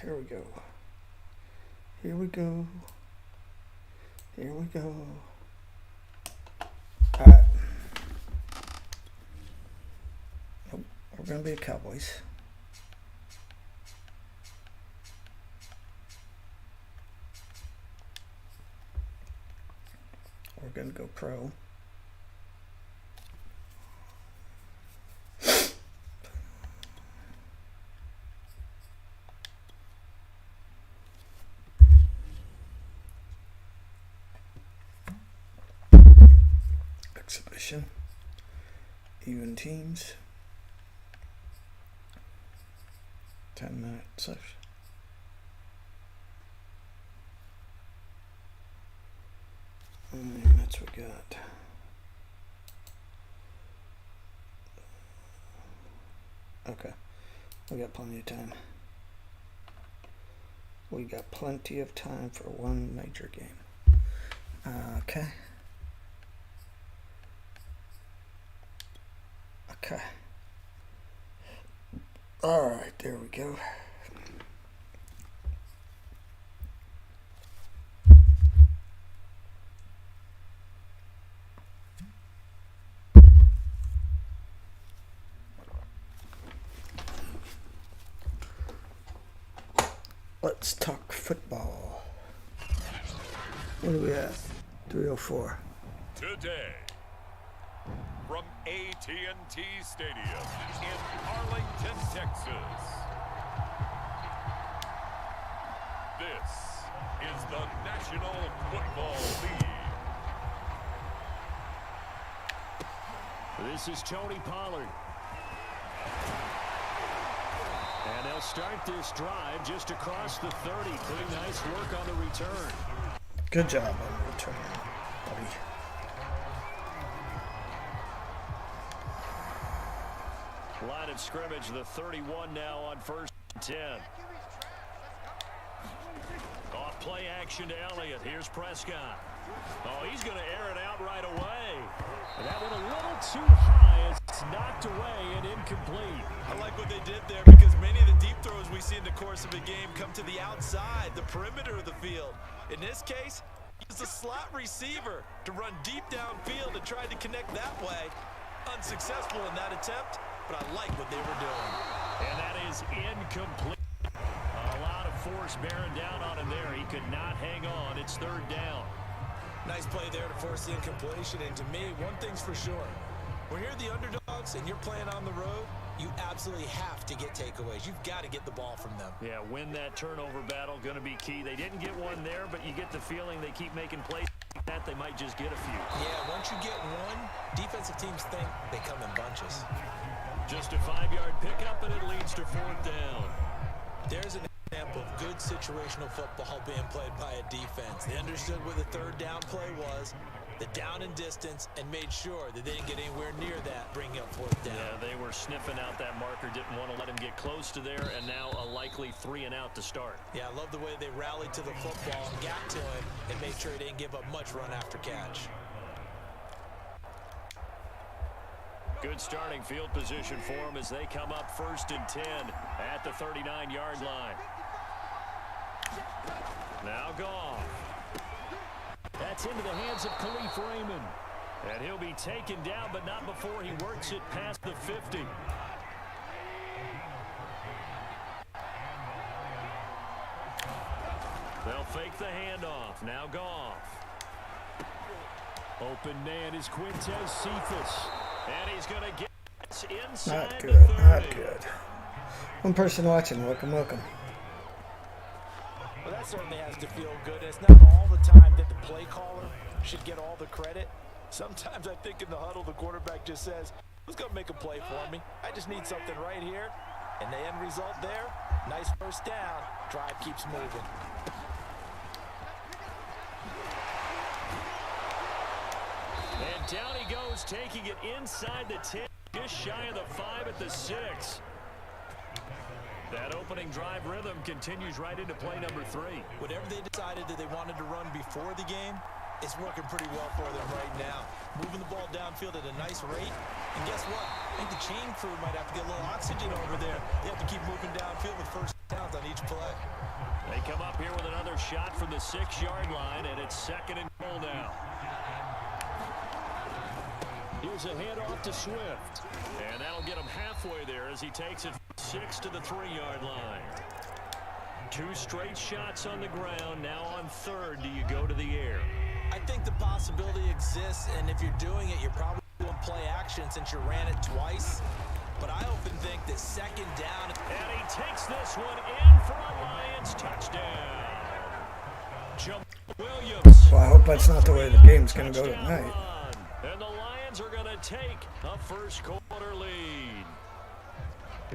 here we go. Here we go. Here we go. Alright. Nope, we're going to be the Cowboys. We're going to go pro. Exhibition. Even teams. 10-minute session. How many minutes we got? Okay, we got plenty of time. We got plenty of time for one major game. Okay. Okay. All right, there we go. Let's talk football. What are we at? 304. Today, from AT&T Stadium in Arlington, Texas, this is the National Football League. This is Tony Pollard. And they'll start this drive just across the 30. Pretty nice work on the return. Good job on the return, buddy. Line of scrimmage, the 31 now on 1st and 10. Off play action to Elliott. Here's Prescott. Oh, he's going to air it out right away. And that went a little too high. It's knocked away and incomplete. I like what they did there because many of the deep throws we see in the course of a game come to the outside, the perimeter of the field. In this case, he's a slot receiver to run deep downfield and tried to connect that way. Unsuccessful in that attempt, but I like what they were doing. And that is incomplete. A lot of force bearing down on him there. He could not hang on. It's 3rd down. Nice play there to force the incompletion, and to me, one thing's for sure. When you're the underdogs and you're playing on the road, you absolutely have to get takeaways. You've got to get the ball from them. Yeah, win that turnover battle, going to be key. They didn't get one there, but you get the feeling they keep making plays like that, they might just get a few. Yeah, once you get one, defensive teams think they come in bunches. Just a 5-yard pickup, and it leads to 4th down. There's an example of good situational football being played by a defense. They understood what the 3rd down play was, the down and distance, and made sure that they didn't get anywhere near that, bringing up 4th down. Yeah, they were sniffing out that marker, didn't want to let him get close to there, and now a likely 3 and out to start. Yeah, I love the way they rallied to the football and got to him and made sure he didn't give up much run after catch. Good starting field position for them as they come up 1st and 10 at the 39-yard line. Now Goff. That's into the hands of Khalif Raymond. And he'll be taken down, but not before he works it past the 50. They'll fake the handoff. Now Goff. Open man is Quintez Cephas. And he's going to get inside Not the good, 30. not good. One person watching, welcome, welcome. Well, that certainly has to feel good. It's not all the time that the play caller should get all the credit. Sometimes I think in the huddle, the quarterback just says, who's going to make a play for me? I just need something right here. And the end result there, nice 1st down. Drive keeps moving. And down he goes, taking it inside the 10, just shy of the 5 at the 6. That opening drive rhythm continues right into play number 3. Whatever they decided that they wanted to run before the game, it's working pretty well for them right now. Moving the ball downfield at a nice rate. And guess what? I think the chain crew might have to get a little oxygen over there. They have to keep moving downfield with 1st downs on each play. They come up here with another shot from the 6-yard line, and it's 2nd and goal now. Here's a handoff to Swift. And that'll get him halfway there as he takes it 6 to the 3-yard line. 2 straight shots on the ground. Now on 3rd, do you go to the air? I think the possibility exists, and if you're doing it, you're probably doing play action since you ran it twice. But I often think that 2nd down. And he takes this one in for a Lions touchdown. Jamal Williams. Well, I hope that's not the way the game's going to go tonight. And the Lions are going to take a first-quarter lead.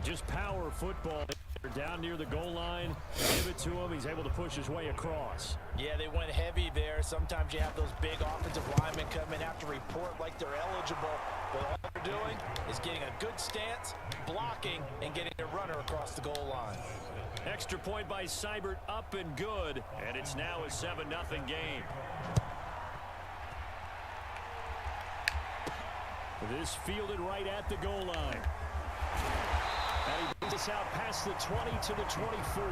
Just power football. Down near the goal line, give it to him. He's able to push his way across. Yeah, they went heavy there. Sometimes you have those big offensive linemen come in, have to report like they're eligible. But all they're doing is getting a good stance, blocking, and getting a runner across the goal line. Extra point by Seibert, up and good. And it's now a 7-0 game. This fielded right at the goal line. And he brings us out past the 20 to the 24.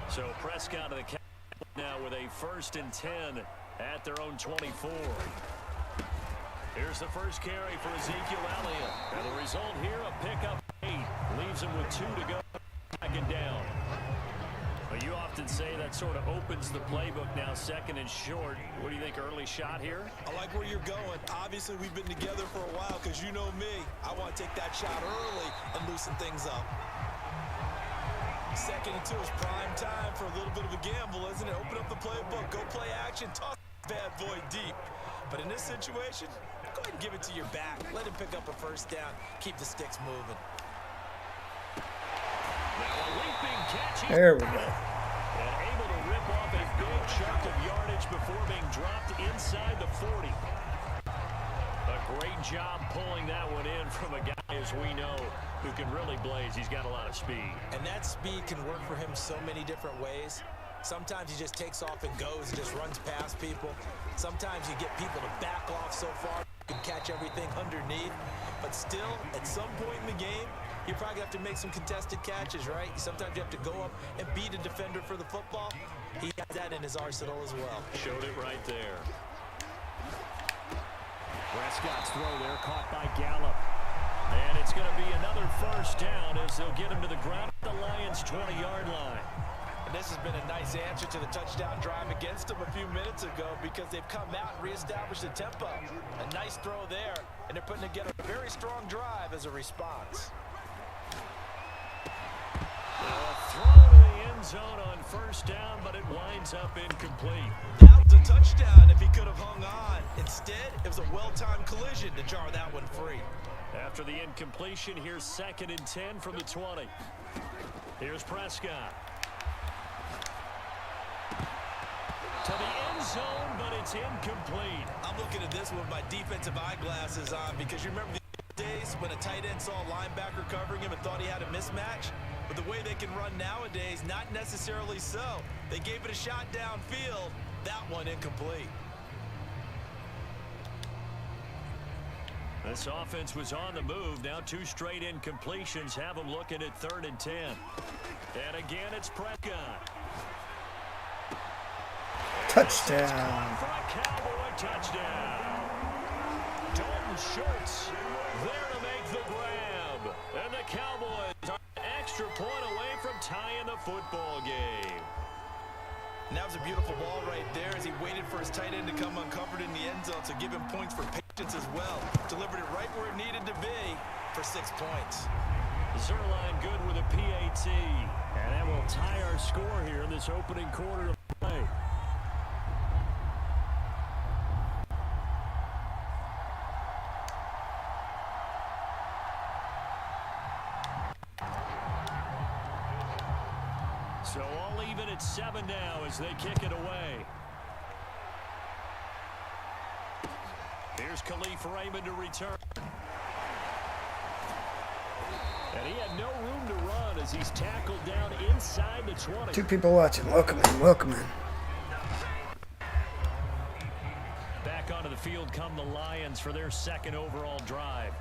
So Prescott of the Cowboys now with a 1st and 10 at their own 24. Here's the first carry for Ezekiel Elliott. And the result here, a pickup 8. Leaves him with 2 to go. 2nd down. But you often say that sort of opens the playbook now, 2nd and short. What do you think, early shot here? I like where you're going. Obviously, we've been together for a while because you know me. I want to take that shot early and loosen things up. 2nd and 2 is prime time for a little bit of a gamble, isn't it? Open up the playbook, go play action, toss bad boy deep. But in this situation, go ahead and give it to your back. Let him pick up a 1st down. Keep the sticks moving. There we go. And able to rip off a big chunk of yardage before being dropped inside the 40. A great job pulling that one in from a guy, as we know, who can really blaze. He's got a lot of speed. And that speed can work for him so many different ways. Sometimes he just takes off and goes and just runs past people. Sometimes you get people to back off so far you can catch everything underneath. But still, at some point in the game, you probably have to make some contested catches, right? Sometimes you have to go up and beat a defender for the football. He has that in his arsenal as well. Showed it right there. Prescott's throw there caught by Gallup. And it's going to be another 1st down as they'll get him to the ground at the Lions' 20-yard line. And this has been a nice answer to the touchdown drive against them a few minutes ago because they've come out and reestablished the tempo. A nice throw there, and they're putting together a very strong drive as a response. Throw to the end zone on 1st down, but it winds up incomplete. That was a touchdown if he could have hung on. Instead, it was a well-timed collision to jar that one free. After the incompletion, here's 2nd and 10 from the 20. Here's Prescott. To the end zone, but it's incomplete. I'm looking at this with my defensive eyeglasses on because you remember the days when a tight end saw a linebacker covering him and thought he had a mismatch? But the way they can run nowadays, not necessarily so. They gave it a shot downfield. That one incomplete. This offense was on the move. Now 2 straight incompletions have them looking at 3rd and 10. And again, it's Prescott. Touchdown. For a Cowboy touchdown. Dalton Schultz there to make the grab. And the Cowboys are an extra point away from tying the football game. And that was a beautiful ball right there as he waited for his tight end to come uncovered in the end zone to give him points for patience as well. Delivered it right where it needed to be for 6 points. Zuerlein good with a PAT. And that will tie our score here in this opening quarter of play. So all even at 7 now as they kick it away. Here's Khalif Raymond to return. And he had no room to run as he's tackled down inside the 20. 2 people watching. Welcome in. Welcome in. Back onto the field come the Lions for their second overall drive.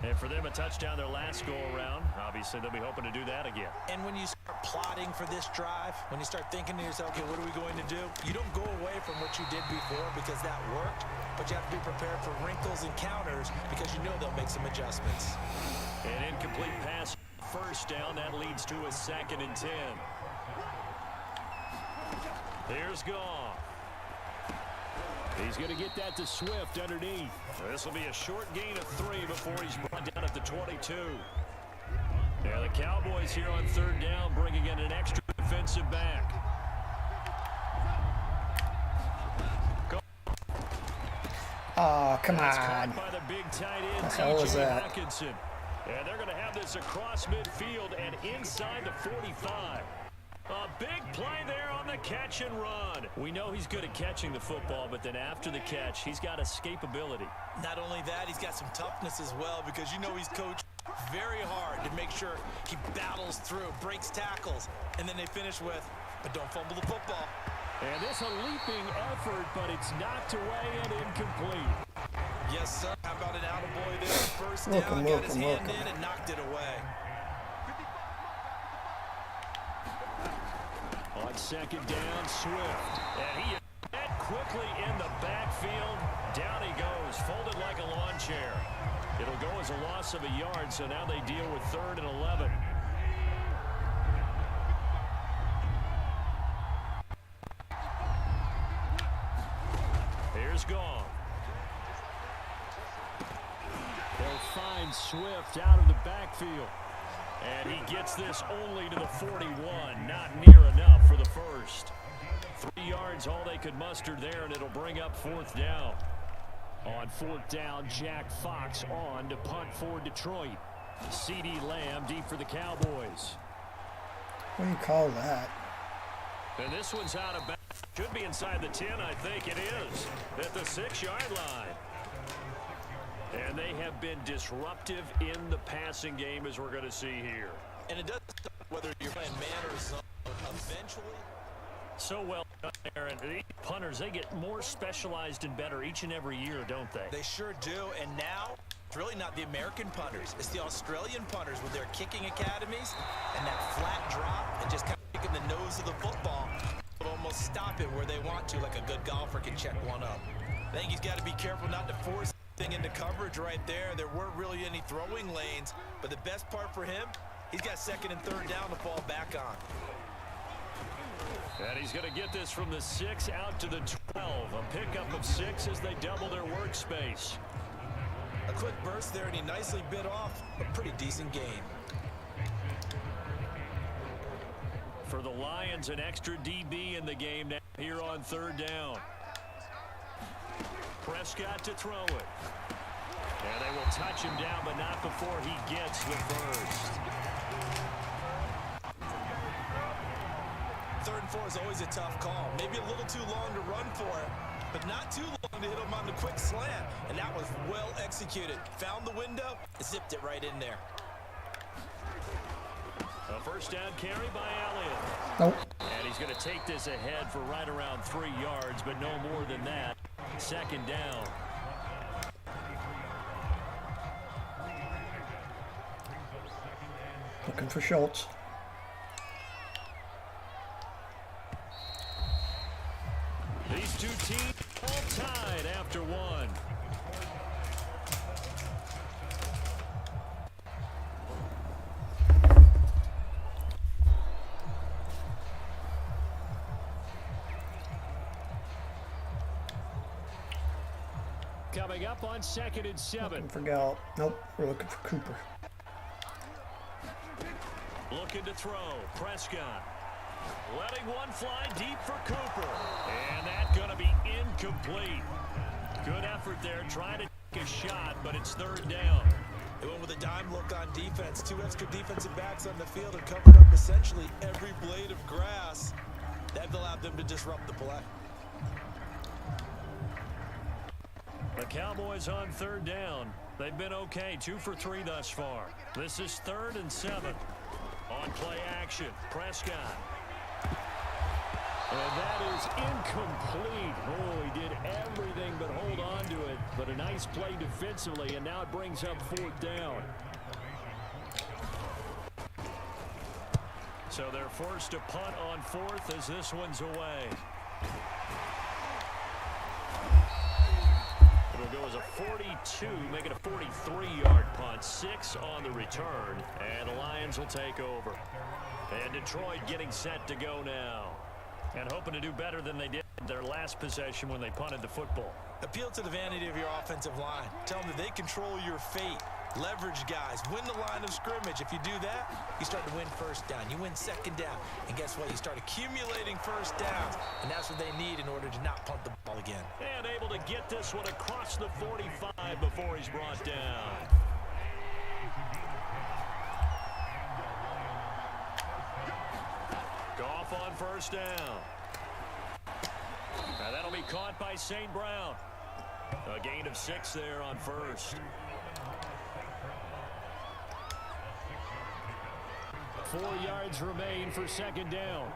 And for them, a touchdown their last go-around. Obviously, they'll be hoping to do that again. And when you start plotting for this drive, when you start thinking to yourself, okay, what are we going to do? You don't go away from what you did before because that worked, but you have to be prepared for wrinkles and counters because you know they'll make some adjustments. An incomplete pass, first down. That leads to a 2nd and 10. Here's Goff. He's going to get that to Swift underneath. This will be a short gain of 3 before he's brought down at the 22. Yeah, the Cowboys here on 3rd down, bringing in an extra defensive back. Oh, come That's on. caught by the big tight end, The hell was TJ that? Hawkinson. And they're going to have this across midfield and inside the 45. A big play there on the catch and run. We know he's good at catching the football, but then after the catch, he's got escapability. Not only that, he's got some toughness as well because you know he's coached very hard to make sure he battles through, breaks tackles, and then they finish with, but don't fumble the football. And this a leaping effort, but it's knocked away and incomplete. Yes, sir. How about an attaboy there? First down, got his hand in and knocked it away. On 2nd down, Swift. And he is met quickly in the backfield. Down he goes, folded like a lawn chair. It'll go as a loss of a yard, so now they deal with 3rd and 11. Here's Goff. They'll find Swift out of the backfield. And he gets this only to the 41. Not near enough for the first. 3 yards, all they could muster there, and it'll bring up 4th down. On 4th down, Jack Fox on to punt for Detroit. CeeDee Lamb deep for the Cowboys. What do you call that? And this one's out of bounds. Should be inside the 10, I think it is. At the 6-yard line. And they have been disruptive in the passing game, as we're going to see here. And it doesn't matter whether you're playing man or zone. Eventually. So well done, Aaron. The punters, they get more specialized and better each and every year, don't they? They sure do. And now, it's really not the American punters. It's the Australian punters with their kicking academies and that flat drop and just kind of kicking the nose of the football. But almost stop it where they want to, like a good golfer can check one up. I think he's got to be careful not to force into coverage right there. There weren't really any throwing lanes, but the best part for him, he's got 2nd and 3rd down to fall back on. And he's going to get this from the 6 out to the 12. A pickup of 6 as they double their workspace. A quick burst there, and he nicely bit off a pretty decent gain. For the Lions, an extra DB in the game now here on 3rd down. Prescott to throw it. And they will touch him down, but not before he gets the first. 3rd and 4 is always a tough call. Maybe a little too long to run for it, but not too long to hit him on the quick slant. And that was well executed. Found the window, zipped it right in there. A first down carry by Elliott. Nope. And he's going to take this ahead for right around 3 yards, but no more than that. 2nd down. Looking for Schultz. These two teams all tied after one. Coming up on 2nd and 7. Looking for Gallup. Nope, we're looking for Cooper. Looking to throw. Prescott. Letting one fly deep for Cooper. And that's going to be incomplete. Good effort there, trying to take a shot, but it's 3rd down. They went with a dime look on defense. 2 extra defensive backs on the field and covered up essentially every blade of grass. That allowed them to disrupt the play. The Cowboys on 3rd down. They've been okay, 2 for 3 thus far. This is 3rd and 7. On play action, Prescott. And that is incomplete. Oh, he did everything but hold on to it. But a nice play defensively, and now it brings up 4th down. So they're forced to punt on 4th as this one's away. It'll go as a 42, make it a 43-yard punt. 6 on the return, and the Lions will take over. And Detroit getting set to go now. And hoping to do better than they did their last possession when they punted the football. Appeal to the vanity of your offensive line. Tell them that they control your fate. Leverage guys. Win the line of scrimmage. If you do that, you start to win 1st down. You win 2nd down. And guess what? You start accumulating 1st downs. And that's what they need in order to not punt the ball again. And able to get this one across the 45 before he's brought down. Goff on 1st down. Now that'll be caught by St. Brown. A gain of 6 there on 1st. 4 yards remain for 2nd down.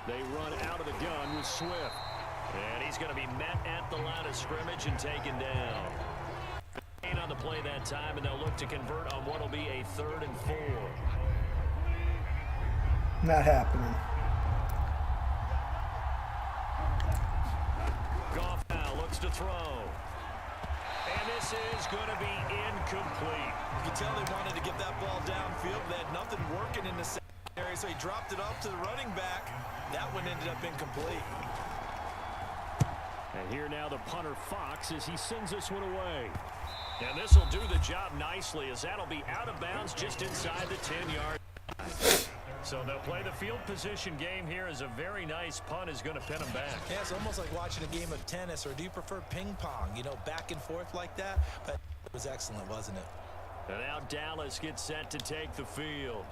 They run out of the gun with Swift. And he's going to be met at the line of scrimmage and taken down. And on the play that time, and they'll look to convert on what will be a 3rd and 4. Not happening. Goff now looks to throw. And this is going to be incomplete. You can tell they wanted to get that ball downfield. They had nothing working in the secondary, so he dropped it off to the running back. That one ended up incomplete. And here now the punter Fox as he sends this one away. And this will do the job nicely as that'll be out of bounds just inside the 10-yard line. So they'll play the field position game here as a very nice punt is going to pin them back. Yeah, it's almost like watching a game of tennis, or do you prefer ping pong? You know, back and forth like that? But it was excellent, wasn't it? And now Dallas gets set to take the field.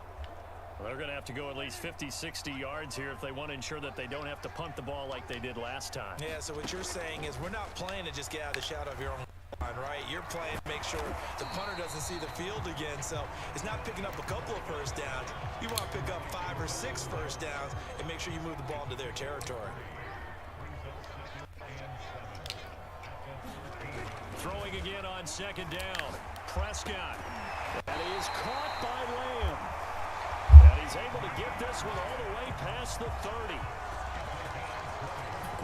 Well, they're going to have to go at least 50, 60 yards here if they want to ensure that they don't have to punt the ball like they did last time. Yeah, so what you're saying is we're not playing to just get out of the shadow of your own line, right? You're playing to make sure the punter doesn't see the field again. So it's not picking up a couple of 1st downs. You want to pick up 5 or 6 1st downs and make sure you move the ball into their territory. Throwing again on 2nd down. Prescott. That is caught by Lamb. And he's able to get this one all the way past the 30.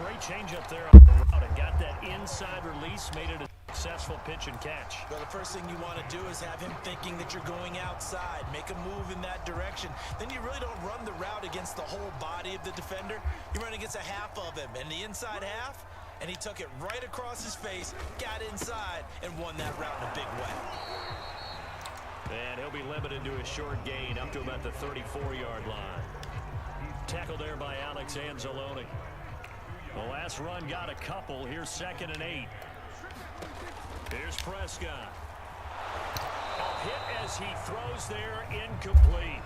Great change up there on the route and got that inside release, made it a successful pitch and catch. Well, the first thing you want to do is have him thinking that you're going outside, make a move in that direction. Then you really don't run the route against the whole body of the defender. You run against a half of him, and the inside half, and he took it right across his face, got inside, and won that route in a big way. And he'll be limited to a short gain up to about the 34-yard line. Tackled there by Alex Anzalone. The last run got a couple. Here's 2nd and 8. Here's Prescott. A hit as he throws there, incomplete.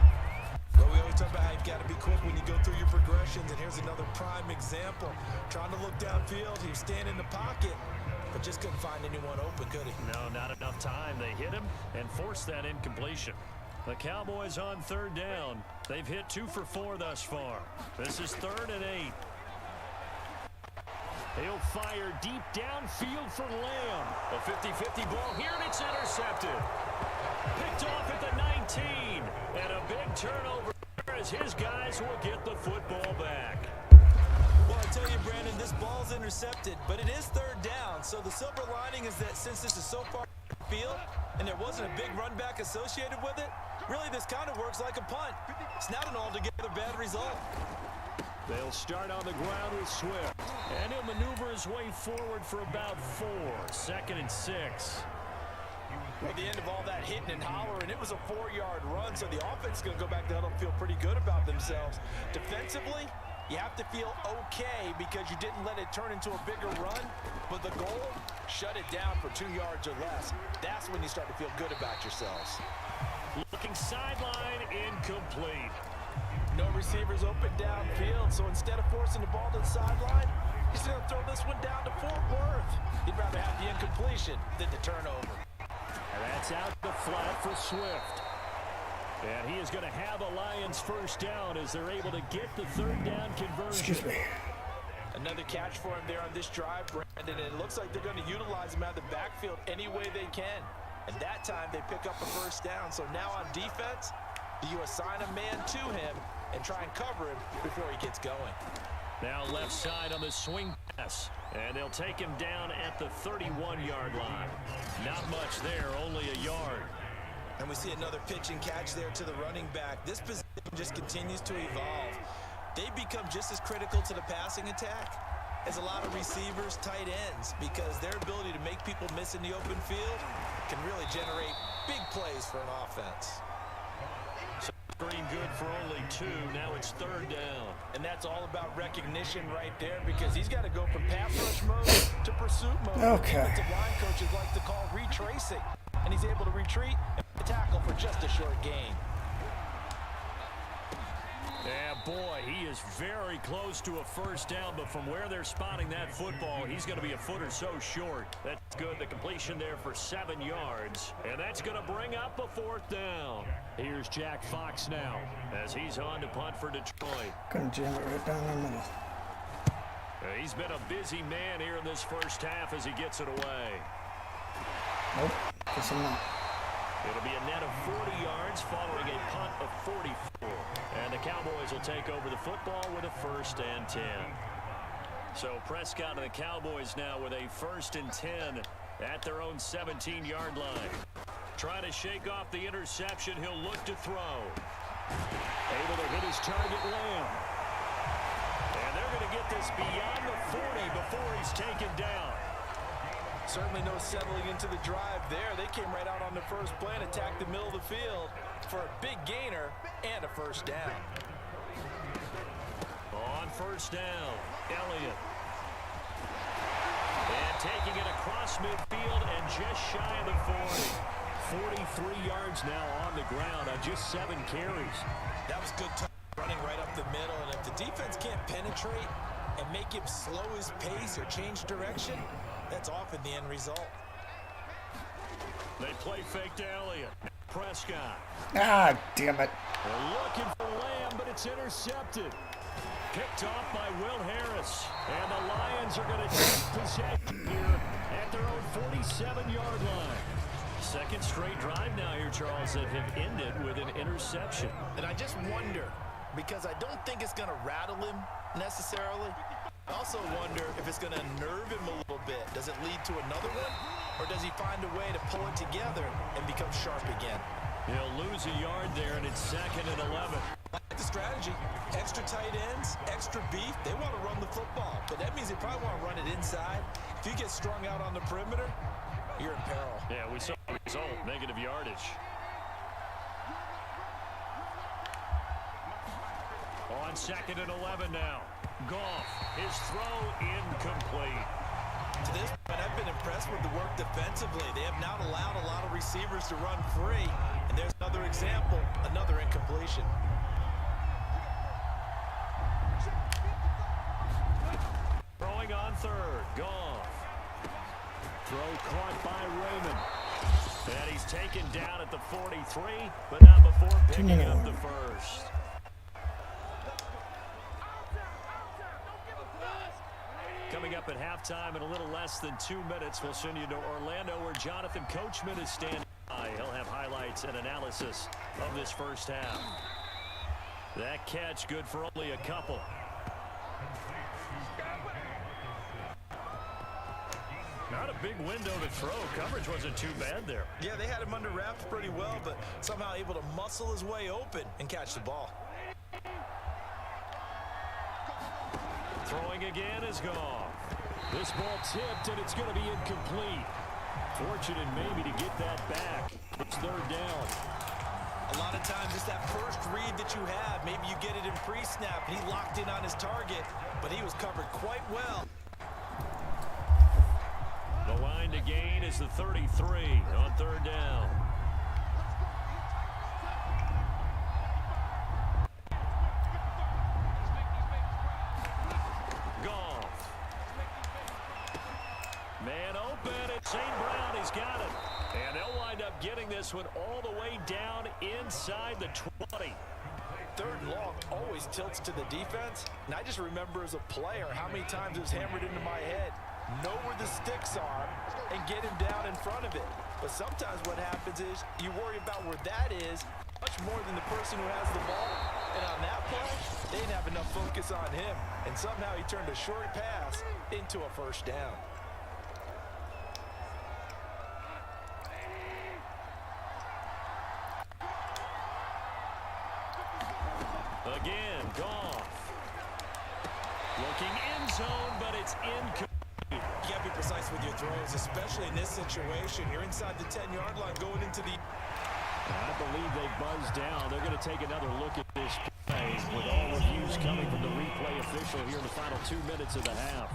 Well, we always talk about how you've got to be quick when you go through your progressions, and here's another prime example. Trying to look downfield, he was standing in the pocket, but just couldn't find anyone open, could he? No, not enough time. They hit him and forced that incompletion. The Cowboys on 3rd down. They've hit 2 for 4 thus far. This is 3rd and 8. He'll fire deep downfield for Lamb. A 50-50 ball here, and it's intercepted. Picked off at the 19. And a big turnover as his guys will get the football back. Well, I tell you, Brandon, this ball's intercepted, but it is 3rd down. So the silver lining is that since this is so far field and there wasn't a big run back associated with it, really this kind of works like a punt. It's not an altogether bad result. They'll start on the ground with Swift. And he'll maneuver his way forward for about 4. 2nd and 6. At the end of all that hitting and hollering, it was a 4-yard run, so the offense is going to go back to huddle and feel pretty good about themselves. Defensively, you have to feel okay because you didn't let it turn into a bigger run, but the goal, shut it down for 2 yards or less. That's when you start to feel good about yourselves. Looking sideline, incomplete. No receivers open downfield, so instead of forcing the ball to the sideline, he's going to throw this one down to Fort Worth. He'd rather have the incompletion than the turnover. And that's out the flat for Swift. And he is going to have a Lions first down as they're able to get the third down conversion. Excuse me. Another catch for him there on this drive, Brandon. And it looks like they're going to utilize him out of the backfield any way they can. And that time they pick up a first down. So now on defense, do you assign a man to him and try and cover him before he gets going? Now left side on the swing pass. And they'll take him down at the 31-yard line. Not much there, only a yard. And we see another pitch and catch there to the running back. This position just continues to evolve. They become just as critical to the passing attack as a lot of receivers, tight ends, because their ability to make people miss in the open field can really generate big plays for an offense. Screen good for only 2. Now it's third down. And that's all about recognition right there, because he's got to go from pass rush mode to pursuit mode. Okay. Defensive line coaches like to call retracing. And he's able to retreat and tackle for just a short gain. Yeah, boy, he is very close to a first down, but from where they're spotting that football, he's going to be a foot or so short. That's good. The completion there for 7 yards, and that's going to bring up a fourth down. Here's Jack Fox now as he's on to punt for Detroit. Gonna jam it right down the middle. He's been a busy man here in this first half as he gets it away. Nope, guess I'm not. It'll be a net of 40 yards following a punt of 44. And the Cowboys will take over the football with a 1st and 10. So Prescott and the Cowboys now with a 1st and 10 at their own 17-yard line. Trying to shake off the interception, he'll look to throw. Able to hit his target, Lamb. And they're going to get this beyond the 40 before he's taken down. Certainly no settling into the drive there. They came right out on the first play and attacked the middle of the field for a big gainer and a first down. On first down, Elliott. And taking it across midfield and just shy of the 40. 43 yards now on the ground on just 7 carries. That was good time running right up the middle. And if the defense can't penetrate and make him slow his pace or change direction, that's often the end result. They play fake to Elliott. Prescott. Ah, damn it. They're looking for Lamb, but it's intercepted. Picked off by Will Harris. And the Lions are going to take possession here at their own 47-yard line. Second straight drive now here, Charles, that have ended with an interception. And I just wonder, because I don't think it's going to rattle him necessarily. I also wonder if it's going to nerve him a little bit. Does it lead to another one? Or does he find a way to pull it together and become sharp again? He'll lose a yard there, and it's 2nd and 11. I like the strategy. Extra tight ends, extra beef. They want to run the football, but that means they probably want to run it inside. If you get strung out on the perimeter, you're in peril. Yeah, we saw the result, negative yardage. On 2nd and 11 now. Goff, his throw incomplete. To this point, I've been impressed with the work defensively. They have not allowed a lot of receivers to run free. And there's another example, another incompletion. Throwing on 3rd, Goff. Throw caught by Raymond. And he's taken down at the 43, but not before picking up the first. Coming up at halftime in a little less than 2 minutes, we'll send you to Orlando where Jonathan Coachman is standing by. He'll have highlights and analysis of this first half. That catch good for only a couple. Not a big window to throw. Coverage wasn't too bad there. Yeah, they had him under wraps pretty well, but somehow able to muscle his way open and catch the ball. Throwing again is Goff. This ball tipped, and it's going to be incomplete. Fortunate maybe to get that back. It's 3rd down. A lot of times it's that first read that you have. Maybe you get it in pre-snap, and he locked in on his target, but he was covered quite well. The line to gain is the 33 on 3rd down. Man open, it's St. Brown, he's got it. And they'll wind up getting this one all the way down inside the 20. Third and long always tilts to the defense. And I just remember as a player how many times it was hammered into my head. Know where the sticks are and get him down in front of it. But sometimes what happens is you worry about where that is much more than the person who has the ball. And on that play, they didn't have enough focus on him. And somehow he turned a short pass into a first down. Again, Goff. Looking end zone, but it's incomplete. You can't be precise with your throws, especially in this situation. You're inside the 10-yard line going into the... I believe they buzzed down. They're going to take another look at this play with all reviews coming from the replay official here in the final 2 minutes of the half.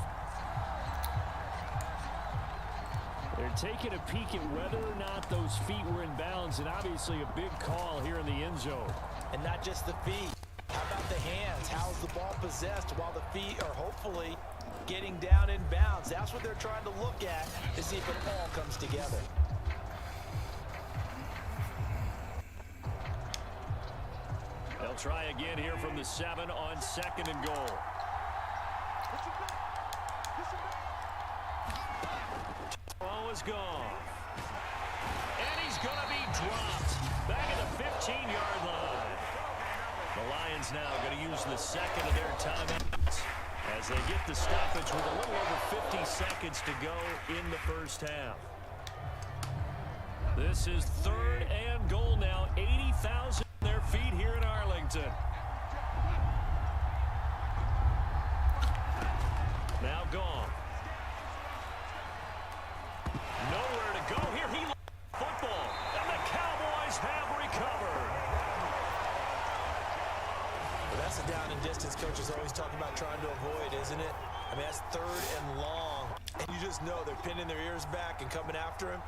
They're taking a peek at whether or not those feet were in bounds, and obviously a big call here in the end zone. And not just the feet. How about the hands? How's the ball possessed while the feet are hopefully getting down in bounds? That's what they're trying to look at to see if it all comes together. They'll try again here from the 7 on 2nd and goal. Throw is gone. And he's going to be dropped back at the 15-yard line. The Lions now going to use the second of their timeouts as they get the stoppage with a little over 50 seconds to go in the first half. This is 3rd and goal now. 80,000 on their feet here in Arlington. Now gone. Nowhere to go here. He lost football, and the Cowboys have recovered. Well, that's a down and distance coaches always talking about trying to avoid, isn't it? I mean, that's 3rd and long. And you just know they're pinning their ears back and coming after him,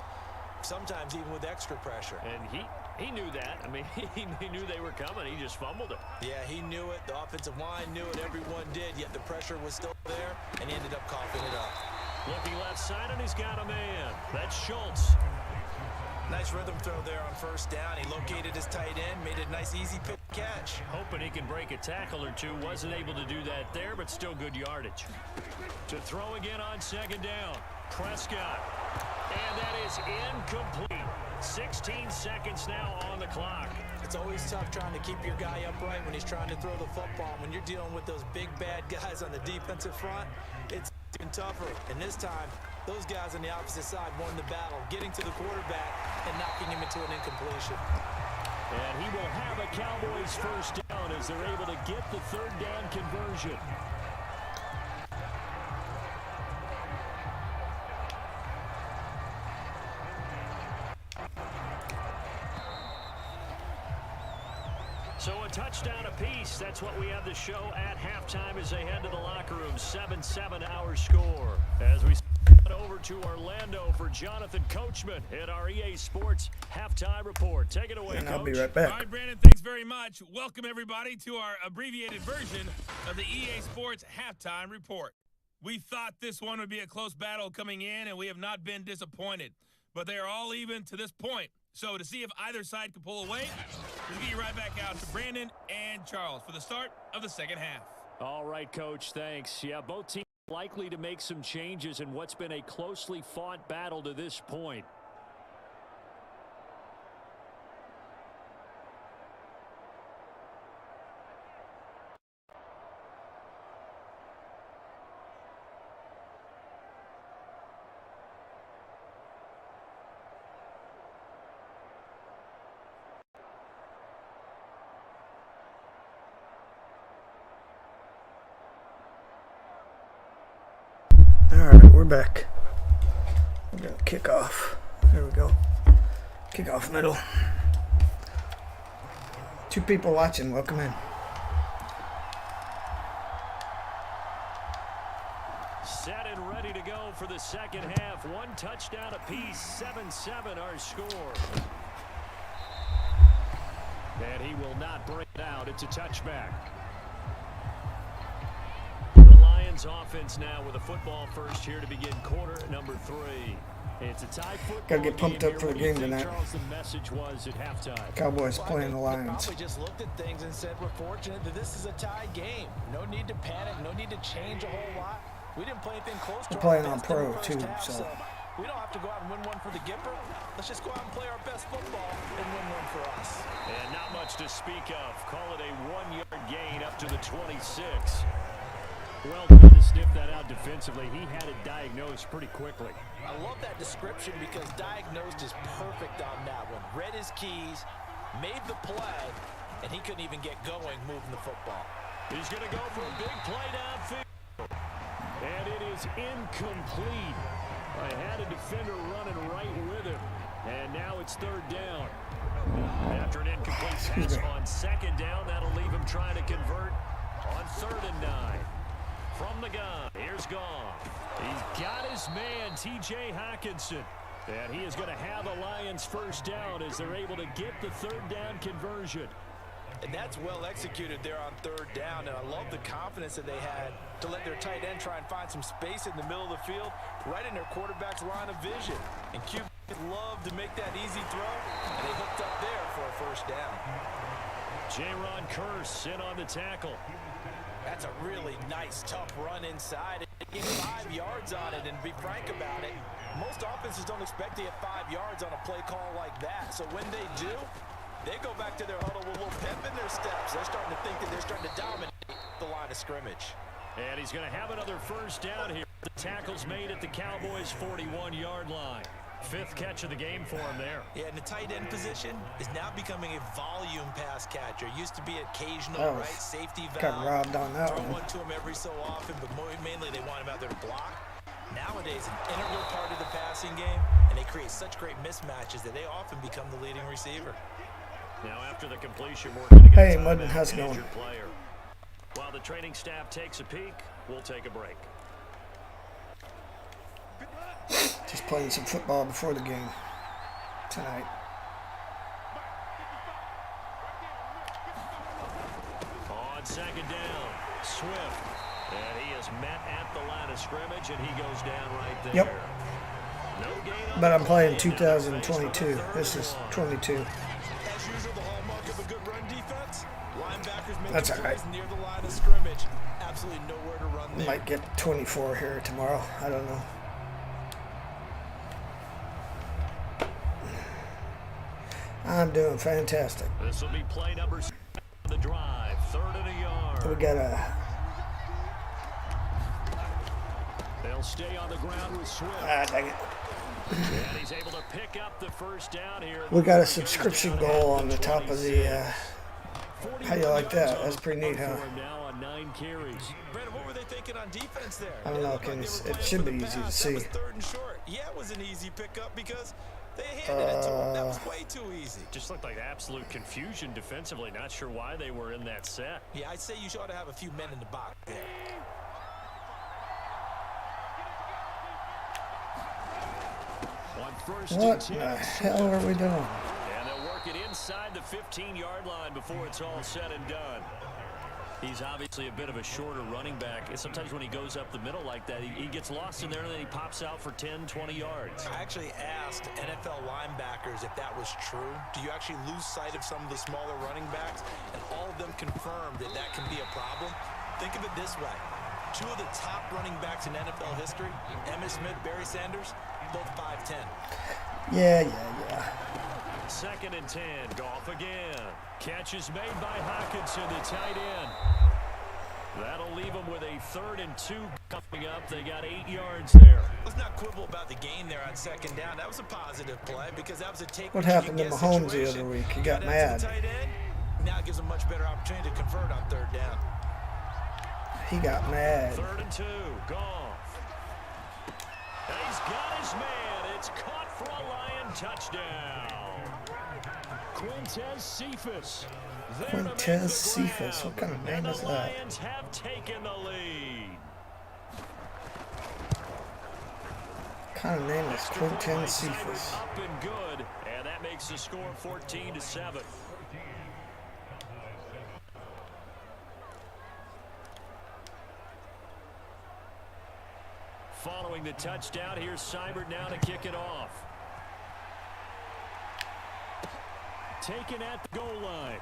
sometimes even with extra pressure. And he knew that. I mean, he knew they were coming. He just fumbled it. Yeah, he knew it. The offensive line knew it. Everyone did, yet the pressure was still there, and he ended up coughing it up. Looking left side, and he's got a man. That's Schultz. Nice rhythm throw there on 1st down. He located his tight end, made a nice easy pick catch. Hoping he can break a tackle or two. Wasn't able to do that there, but still good yardage. To throw again on 2nd down. Prescott. And that is incomplete. 16 seconds now on the clock. It's always tough trying to keep your guy upright when he's trying to throw the football. When you're dealing with those big bad guys on the defensive front, it's even tougher. And this time, those guys on the opposite side won the battle, getting to the quarterback and knocking him into an incompletion. And he will have a Cowboys first down as they're able to get the 3rd down conversion. So a touchdown apiece. That's what we have the show at halftime as they head to the locker room. 7-7 our score. As we head over to Orlando for Jonathan Coachman at our EA Sports Halftime Report. Take it away, And Coach. I'll be right back. All right, Brandon, thanks very much. Welcome, everybody, to our abbreviated version of the EA Sports Halftime Report. We thought this one would be a close battle coming in, and we have not been disappointed. But they are all even to this point. So to see if either side can pull away, we'll get you right back out to Brandon and Charles for the start of the second half. All right, Coach, thanks. Yeah, both teams likely to make some changes in what's been a closely fought battle to this point. Alright, we're back. We're gonna kick off. There we go. Kick off middle. 2 people watching. Welcome in. Set and ready to go for the second half. 1 touchdown apiece. 7-7 our score. And he will not bring it out. It's a touchback. Offense now with a football first here to begin quarter number 3. It's a tie football Gotta get pumped game up for here. the What do you game think, tonight. Charles, the message was at halftime? Cowboys Well, I playing think the they Lions. probably just looked at things and said, we're fortunate that this is a tie game. No need to panic. No need to change a whole lot. We didn't play anything close to We're our playing on best in the pro, first too, half, so. we don't have to go out and win one for the Gipper. Let's just go out and play our best football and win one for us. And not much to speak of. Call it a 1-yard gain up to the 26. Well done to sniff that out defensively. He had it diagnosed pretty quickly. I love that description because diagnosed is perfect on that one. Read his keys, made the play, and he couldn't even get going moving the football. He's going to go for a big play downfield. And it is incomplete. I had a defender running right with him. And now it's third down. After an incomplete pass on second down, that'll leave him trying to convert on 3rd and 9. From the gun, here's Goff. He's got his man, T.J. Hockenson. And he is going to have a Lions first down as they're able to get the 3rd down conversion. And that's well executed there on 3rd down. And I love the confidence that they had to let their tight end try and find some space in the middle of the field, right in their quarterback's line of vision. And QB love to make that easy throw, and they hooked up there for a first down. J-Ron Kearse in on the tackle. That's a really nice, tough run inside. They gave 5 yards on it, and to be frank about it, most offenses don't expect to get 5 yards on a play call like that. So when they do, they go back to their huddle with a little pep in their steps. They're starting to think that they're starting to dominate the line of scrimmage. And he's going to have another first down here. The tackle's made at the Cowboys' 41-yard line. 5th catch of the game for him there. Yeah, and the tight end position is now becoming a volume pass catcher. Used to be occasional, right? Safety valve. Got robbed on that Throw one. one to him every so often, but mainly they want him out there to block. Nowadays, an integral part of the passing game, and they create such great mismatches that they often become the leading receiver. Now after the completion, we're going to get Hey, a Mudden, timeout how's it for an going? injured player. While the training staff takes a peek, we'll take a break. Just playing some football before the game tonight. On 2nd down, Swift. And he is met at the line of scrimmage, and he goes down right there. Yep. No gain on But the I'm playing play. 2022. This is 22. As usual, the hallmark of a good run defense, linebackers make That's plays all right. near the line of scrimmage. Absolutely nowhere to run there. Might get 24 here tomorrow. I don't know. I'm doing fantastic. This will be play number 7 of the drive. 3rd and a yard. We got a They'll stay on the ground with Swift. dang it. And he's able to pick up the first down here. We got a subscription goal on the top of the. How do you like that? That's pretty neat, huh? Now on 9 carries. Brandon, what were they thinking on defense there? I don't It know, looked like Kings. they were It playing should for be the easy to pass. see. That was 3rd and short. Yeah, it was an easy pickup because they handed it to him. That was way too easy. Just looked like absolute confusion defensively. Not sure why they were in that set. Yeah, I'd say you ought to have a few men in the box there. On 1st What and 10. the hell are we doing? And they'll work it inside the 15-yard line before it's all said and done. He's obviously a bit of a shorter running back. And sometimes when he goes up the middle like that, he gets lost in there and then he pops out for 10, 20 yards. I actually asked NFL linebackers if that was true. Do you actually lose sight of some of the smaller running backs? And all of them confirmed that that can be a problem. Think of it this way. 2 of the top running backs in NFL history, Emmitt Smith, Barry Sanders, both 5'10". Yeah. 2nd and 10. Goff again. Catch is made by Hockenson, the tight end. That'll leave them with a 3rd and 2 coming up. They got 8 yards there. Let's not quibble about the gain there on 2nd down. That was a positive play because that was a take. What happened to Mahomes the other week? He got mad. Tight end. Now it gives him much better opportunity to convert on 3rd down. He got mad. 3rd and 2. Goff. And he's got his man. It's caught for a Lion touchdown. Quintez Cephas. there to make the Quintez Cephas. grab. What kind of name And is the that? Lions have taken the lead. Kind of name is Extra Quintez point right side Cephas. was up and good, and that makes the score 14-7. following the touchdown. Here's Seibert now to kick it off. Taken at the goal line.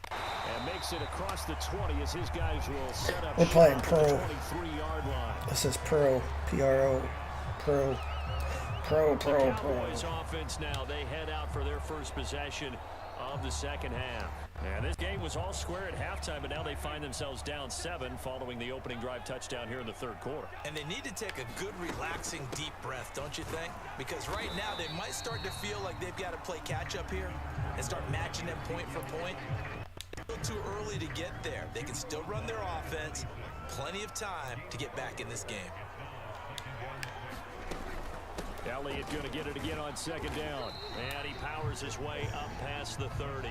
And makes it across the 20 as his guys will set up. We're playing shop pro. at the 23-yard line. This is pro. P-R-O. Pro. Pro. Cowboys offense now. They head out for their first possession of the second half. And this game was all square at halftime, but now they find themselves down 7 following the opening drive touchdown here in the third quarter. And they need to take a good, relaxing, deep breath, don't you think? Because right now they might start to feel like they've got to play catch-up here and start matching them point for point. It's a little too early to get there. They can still run their offense. Plenty of time to get back in this game. Elliott going to get it again on second down. And he powers his way up past the 30.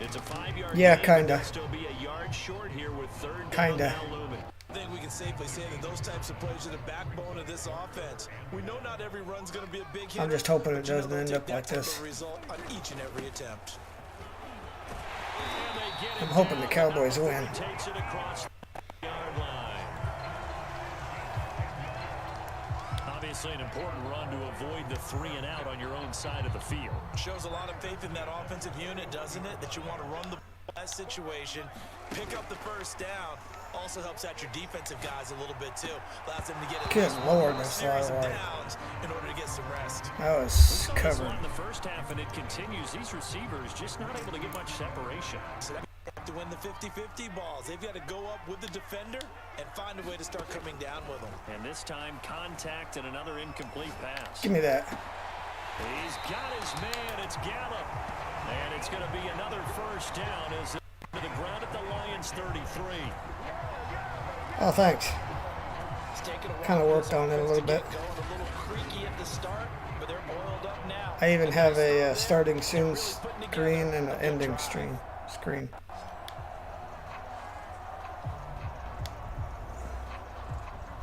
It's a 5-yard Yeah, gain, kinda. but still be a yard short here with third down Kinda. now looming. I think we can safely say that those types of plays are the backbone of this offense. We know not every run's going to be a big hit. I'm just hoping it doesn't end up like this. Result on each and every attempt. And they get it I'm hoping the down. Cowboys win. Takes it across the yard line. Obviously an important run to avoid the 3 and out on your own side of the field. Shows a lot of faith in that offensive unit, doesn't it? That you want to run the that situation, pick up the first down. Also helps out your defensive guys a little bit too. Allows them to get Good Lord, a that's series of all right. downs in order to get some rest. That was We saw this covered. one in the first half, and it continues. These receivers just not able to get much separation. So they have to win the 50-50 balls. They've got to go up with the defender and find a way to start coming down with them. And this time, contact and another incomplete pass. Give me that. He's got his man. It's Gallup. And it's going to be another first down as to the ground at the Lions 33. Oh, thanks. It's taken a while Kinda for worked this on it a offense little to get bit. going, a little creaky at the start, but they're oiled up now. I even have a starting soon screen and an ending screen.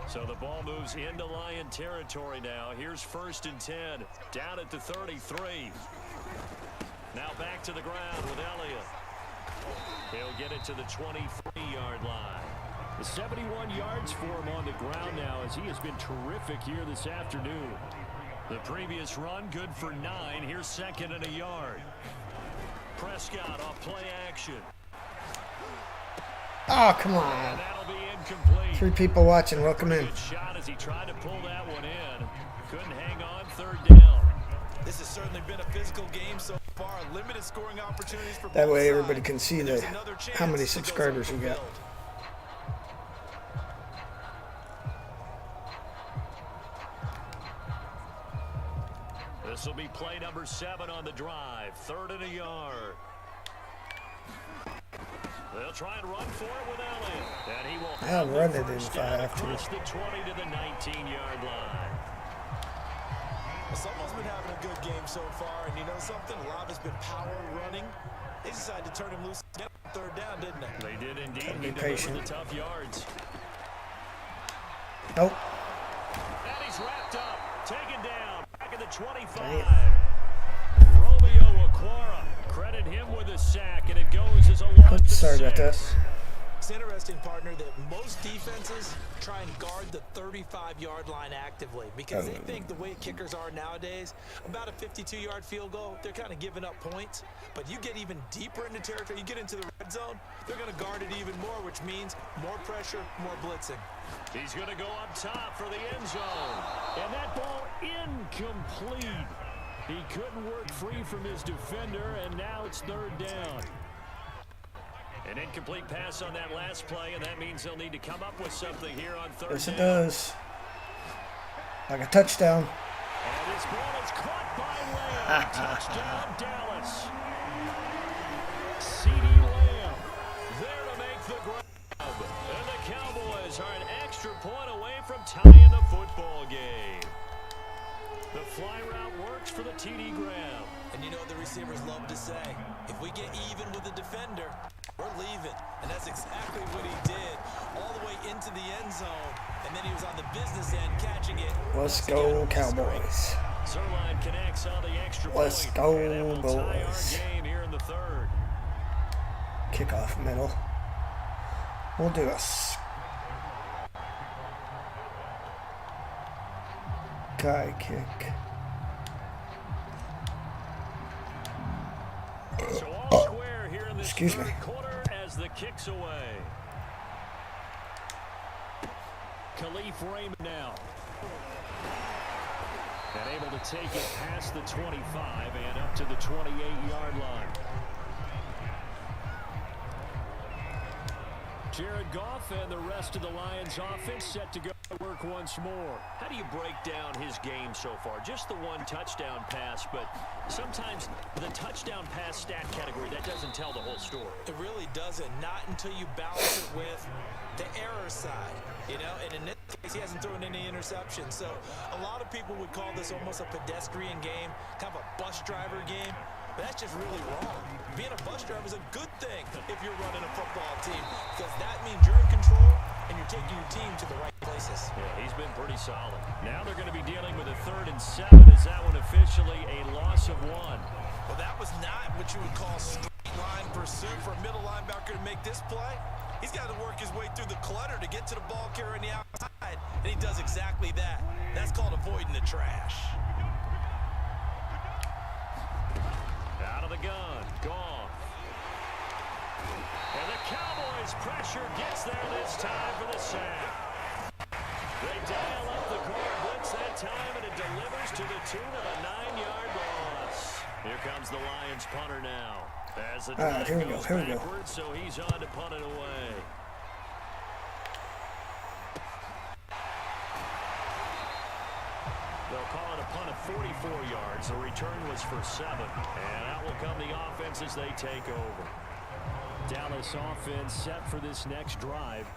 So the ball moves into Lion territory now. Here's 1st and 10. Down at the 33. Now back to the ground with Elliott. He'll get it to the 23-yard line. The 71 yards for him on the ground now as he has been terrific here this afternoon. The previous run good for 9. Here's 2nd and a yard. Prescott off play action. Oh, come on. And that'll be incomplete. 3 people watching. Welcome in. Good shot as he tried to pull that one in. Couldn't hang on. 3rd down. This has certainly been a physical game so far. Limited scoring opportunities for That both way sides. everybody can see There's the another how many chance to go subscribers we got. fulfilled. This will be play number 7 on the drive. 3rd and a yard. They'll try and run for it with Elliott. And he will I'll have run the it in first if I down have to. across the 20 to the 19-yard line. Well, someone's been having a good game so far, and you know something? A lot has been power running. They decided to turn him loose again on 3rd down, didn't they? They did indeed. Gotta be He delivered patient. the tough yards. Nope. And he's wrapped up. Taken down. Back at the 25. Damn. Romeo Okwara. Credit him with a sack, and it goes as a loss Oops, to sorry about that. 6. It's interesting, partner, that most defenses try and guard the 35-yard line actively because they think the way kickers are nowadays, about a 52-yard field goal, they're kind of giving up points. But you get even deeper into territory, you get into the red zone, they're going to guard it even more, which means more pressure, more blitzing. He's going to go up top for the end zone. And that ball incomplete. He couldn't work free from his defender, and now it's 3rd down. An incomplete pass on that last play, and that means they'll need to come up with something here on 3rd Yes, it down. does. Like a touchdown. And this ball is caught by Lamb. Touchdown, Dallas. CeeDee Lamb there to make the grab. And the Cowboys are an extra point away from tying the football game. The fly route works for the TD grab. And you know what the receivers love to say? If we get even with the defender, we're leaving. And that's exactly what he did. All the way into the end zone. And then he was on the business end catching it. Let's go, Cowboys. Zerline connects on the extra Let's point. go, And it will tie our boys. game here in the 3rd. Kickoff middle. We'll do us. Sky kick. So all square here in this Excuse me. third quarter as the kick's away. Khalif Raymond now. And able to take it past the 25 and up to the 28-yard line. Jared Goff and the rest of the Lions offense set to go to work once more. How do you break down his game so far? Just the one touchdown pass, but sometimes the touchdown pass stat category, that doesn't tell the whole story. It really doesn't. Not until you balance it with the error side, you know, and in this case, he hasn't thrown any interceptions. So a lot of people would call this almost a pedestrian game, kind of a bus driver game. But that's just really wrong. Being a bus driver is a good thing if you're running a football team, because that means you're in control and you're taking your team to the right places. Yeah, he's been pretty solid. Now they're going to be dealing with a 3rd and 7. Is that one officially a loss of 1? Well, that was not what you would call straight line pursuit for a middle linebacker to make this play. He's got to work his way through the clutter to get to the ball carrier on the outside, and he does exactly that. That's called avoiding the trash. Out of the gun, Goff. And the Cowboys' pressure gets there this time for the sack. They dial up the corner blitz that time, and it delivers to the tune of a 9-yard loss. Here comes the Lions punter now. As the drive goes backwards, so he's on to punt it away. They'll call it a punt of 44 yards. The return was for 7. And out will come the offense as they take over. Dallas offense set for this next drive.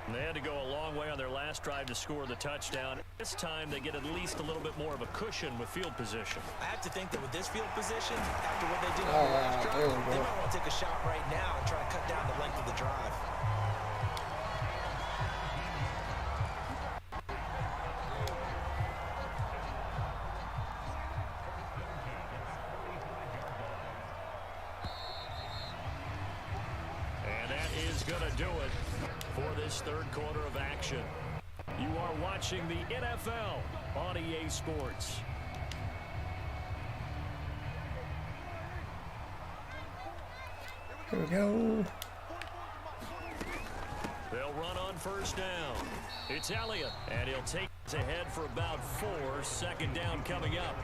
And they had to go a long way on their last drive to score the touchdown. This time they get at least a little bit more of a cushion with field position. I have to think that with this field position, after what they did on the last drive, they might want to take a shot right now and try to cut down the length of the drive. And that is going to do it for this third quarter of action. You are watching the NFL on EA Sports. Here we go. They'll run on first down. It's Elliott, and he'll take it ahead for about 4. 2nd down coming up.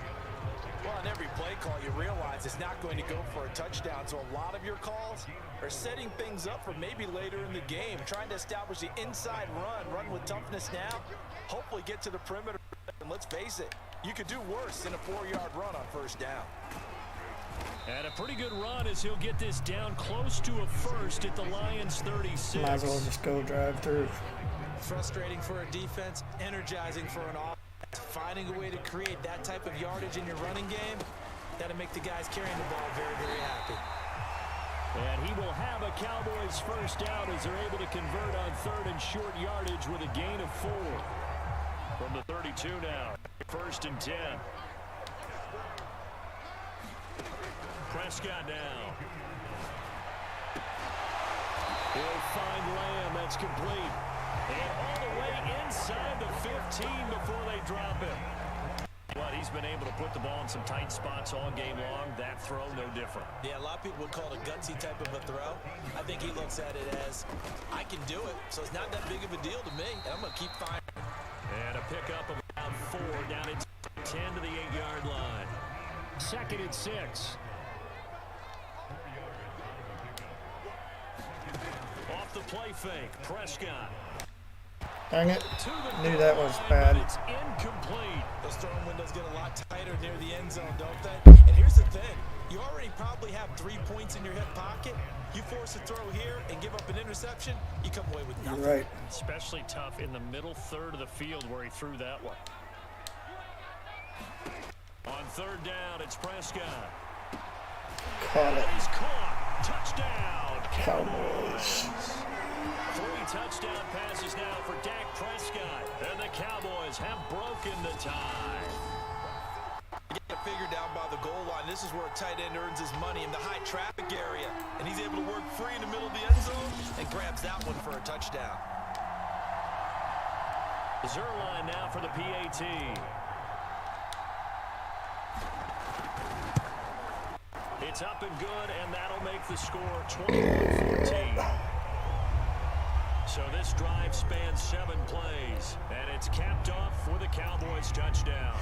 Well, on every play call, you realize it's not going to go for a touchdown. So a lot of your calls are setting things up for maybe later in the game, trying to establish the inside run with toughness now, hopefully get to the perimeter. And let's face it, you could do worse than a 4-yard run on first down. And a pretty good run as he'll get this down close to a 1st at the Lions 36. Might as well just go drive through. Frustrating for a defense, energizing for an offense. Finding a way to create that type of yardage in your running game, that'll make the guys carrying the ball very, very happy. And he will have a Cowboys first down as they're able to convert on 3rd and short yardage with a gain of 4. From the 32 now, 1st and 10. Prescott now. He'll find Lamb. That's complete. And all the way inside the 15 before they drop him. But he's been able to put the ball in some tight spots all game long. That throw, no different. Yeah, a lot of people would call it a gutsy type of a throw. I think he looks at it as, I can do it, so it's not that big of a deal to me, and I'm going to keep firing. And a pickup of about 4 down at 10 to the 8-yard line. 2nd and 6. Off the play fake, Prescott. Dang it. Knew that was bad. It's incomplete. Those throwing windows get a lot tighter near the end zone, don't they? And here's the thing. You already probably have 3 points in your hip pocket. You force a throw here and give up an interception, you come away with nothing. You're right. Especially tough in the middle 3rd of the field where he threw that one. On 3rd down, it's Prescott. Caught it. He's caught. Touchdown, Cowboys. 3 touchdown passes now for Dak Prescott. And the Cowboys have broken the tie. Get a figure down by the goal line. This is where a tight end earns his money in the high traffic area. And he's able to work free in the middle of the end zone and grabs that one for a touchdown. Zuerlein now for the PAT. It's up and good, and that'll make the score 21-14. So this drive spans 7 plays, and it's capped off with a Cowboys touchdown.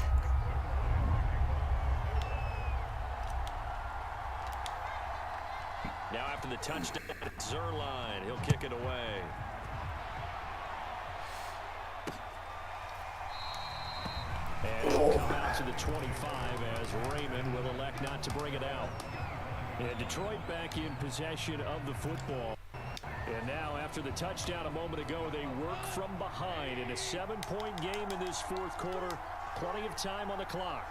Now after the touchdown, Zuerlein, he'll kick it away. And it'll come out to the 25 as Raymond will elect not to bring it out. And Detroit back in possession of the football. And now after the touchdown a moment ago, they work from behind in a 7-point game in this fourth quarter. Plenty of time on the clock.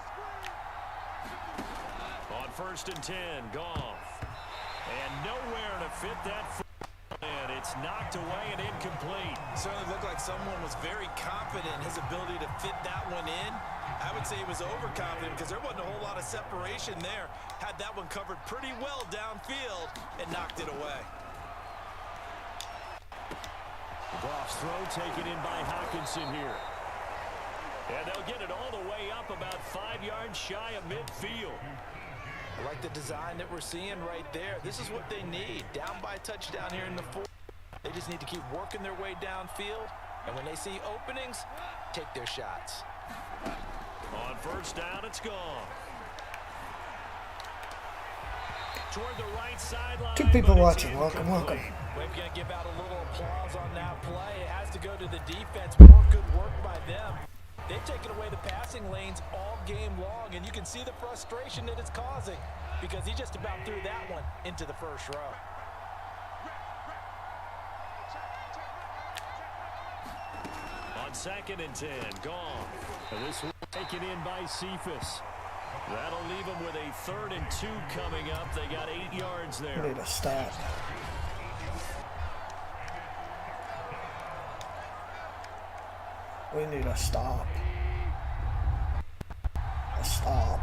On 1st and 10, Goff. And nowhere to fit that and it's knocked away and incomplete. Certainly looked like someone was very confident in his ability to fit that one in. I would say he was overconfident because there wasn't a whole lot of separation there. Had that one covered pretty well downfield and knocked it away. Goff's throw taken in by Hockenson here. And they'll get it all the way up about 5 yards shy of midfield. I like the design that we're seeing right there. This is what they need. Down by a touchdown here in the fourth. They just need to keep working their way downfield. And when they see openings, take their shots. On 1st down, it's gone. Toward the right sideline. 2 people watching. Welcome, welcome. We're going to give out a little applause on that play. It has to go to the defense. More good work by them. They've taken away the passing lanes all game long, and you can see the frustration that it's causing because he just about threw that one into the first row. On 2nd and 10, gone. And this one taken in by Cephas. That'll leave them with a 3rd and 2 coming up. They got 8 yards there. We need to stop. We need to stop. Stop.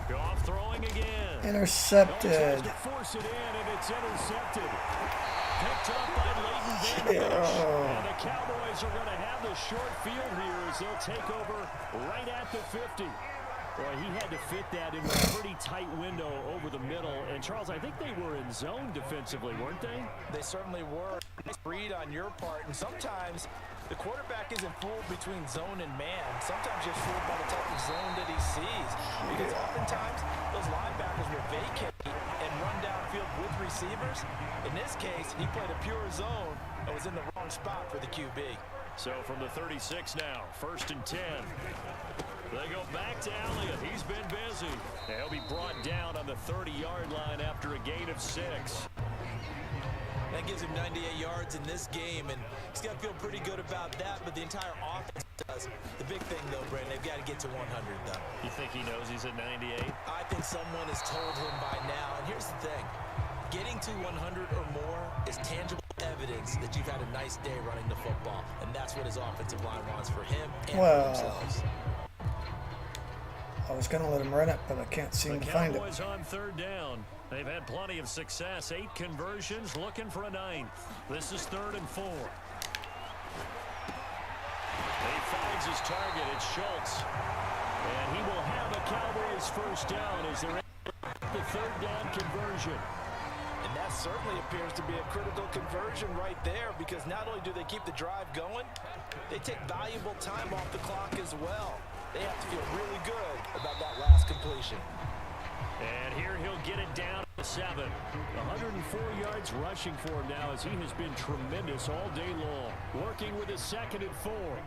Goff throwing again. Intercepted. To force it in, and it's intercepted. Picked up by Leighton Vander Esch. And the Cowboys are going to have the short field here as they'll take over right at the 50. Boy, he had to fit that in a pretty tight window over the middle. And, Charles, I think they were in zone defensively, weren't they? They certainly were. Nice read on your part. And sometimes the quarterback isn't fooled between zone and man. Sometimes you're fooled by the type of zone that he sees. Because oftentimes those linebackers will vacate and run downfield with receivers. In this case, he played a pure zone and was in the wrong spot for the QB. So from the 36 now, 1st and 10. They go back to Elliott. He's been busy. He'll be brought down on the 30-yard line after a gain of 6. That gives him 98 yards in this game, and he's got to feel pretty good about that, but the entire offense does. The big thing, though, Brandon, they've got to get to 100, though. You think he knows he's at 98? I think someone has told him by now, and here's the thing. Getting to 100 or more is tangible evidence that you've had a nice day running the football, and that's what his offensive line wants for him and for themselves. I was going to let him run it, but I can't seem to find it. The Cowboys on 3rd down. They've had plenty of success. 8 conversions, looking for a 9th. This is 3rd and 4. He finds his target. It's Schultz. And he will have a Cowboys 1st down as they're at the 3rd down conversion. And that certainly appears to be a critical conversion right there because not only do they keep the drive going, they take valuable time off the clock as well. They have to feel really good about that last completion. And here he'll get it down to 7. 104 yards rushing for him now as he has been tremendous all day long. Working with his 2nd and 4.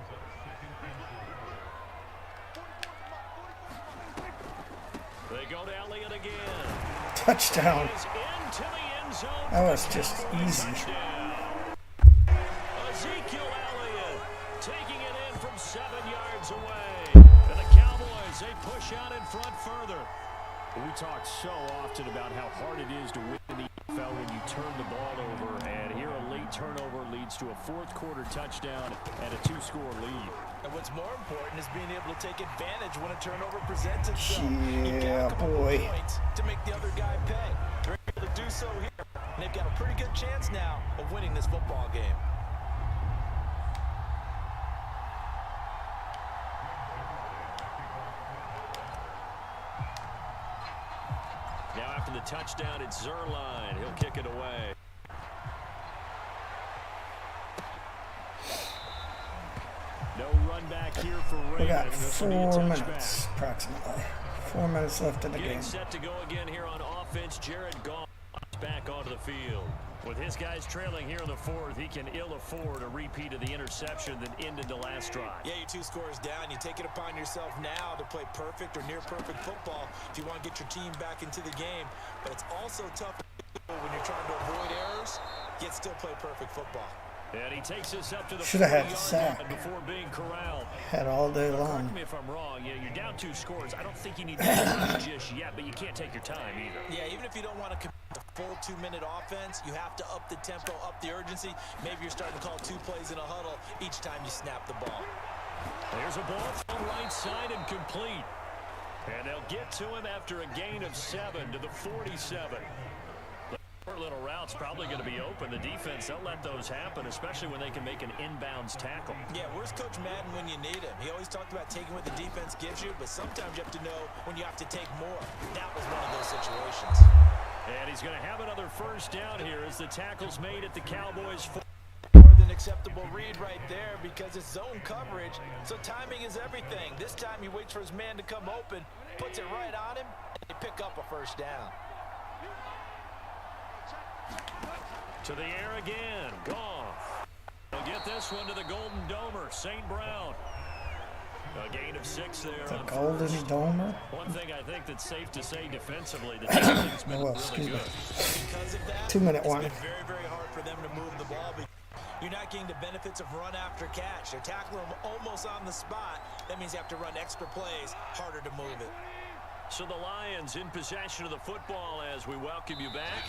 They go to Elliott again. Touchdown. Into the end zone. That was just easy. Ezekiel Elliott taking it in from 7 yards away. And the Cowboys, they push out in front further. We talk so often about how hard it is to win in the NFL when you turn the ball over. And here a late turnover leads to a 4th quarter touchdown and a 2-score lead. And what's more important is being able to take advantage when a turnover presents itself. Yeah, boy. Points to make the other guy pay. They're able to do so here. And they've got a pretty good chance now of winning this football game. Now after the touchdown, it's Zuerlein. He'll kick it away. No run back here for Raymond. We got This will be a 4 touchback. minutes, approximately. 4 minutes left in the Getting game. set to go again here on offense. Jared Goff back onto the field. With his guys trailing here in the fourth, he can ill afford a repeat of the interception that ended the last drive. Yeah, you're 2 scores down. You take it upon yourself now to play perfect or near perfect football if you want to get your team back into the game. But it's also tough when you're trying to avoid errors, yet still play perfect football. And he takes us up to the Should have had the 40-yard sack. line before being corralled. Had all day Correct long. me if I'm wrong. Yeah, you're down 2 scores. I don't think you need to rush just yet, but you can't take your time either. Yeah, even if you don't want to commit the full 2-minute offense, you have to up the tempo, up the urgency. Maybe you're starting to call 2 plays in a huddle each time you snap the ball. There's a ball from the right side and complete. And they'll get to him after a gain of 7 to the 47. Short little routes probably going to be open. The defense, they'll let those happen, especially when they can make an inbounds tackle. Yeah, where's Coach Madden when you need him? He always talked about taking what the defense gives you, but sometimes you have to know when you have to take more. That was one of those situations. And he's going to have another first down here as the tackle's made at the Cowboys' 4. More than acceptable read right there because it's zone coverage, so timing is everything. This time he waits for his man to come open, puts it right on him, and they pick up a first down. To the air again. Goff. They'll get this one to the Golden Domer, St. Brown. A gain of 6 there. The on Golden first. Domer? One thing I think that's safe to say defensively, the defense has been Oh, really excuse me. good. Because of that, 2-minute it's one. been very, very hard for them to move the ball. You're not getting the benefits of run after catch. They're tackling them almost on the spot. That means you have to run extra plays, harder to move it. So the Lions in possession of the football as we welcome you back.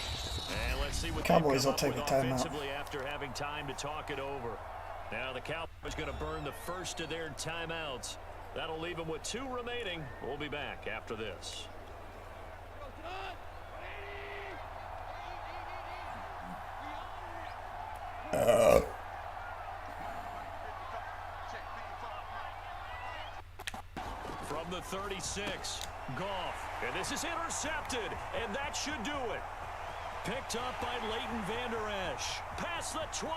And let's see what Cowboys they will come take up a with timeout. offensively after having time to talk it over. Now the Cowboys going to burn the first of their timeouts. That'll leave them with 2 remaining. We'll be back after this. From the 36, Goff. And this is intercepted, and that should do it. Picked up by Leighton Vander Esch. Past the 20.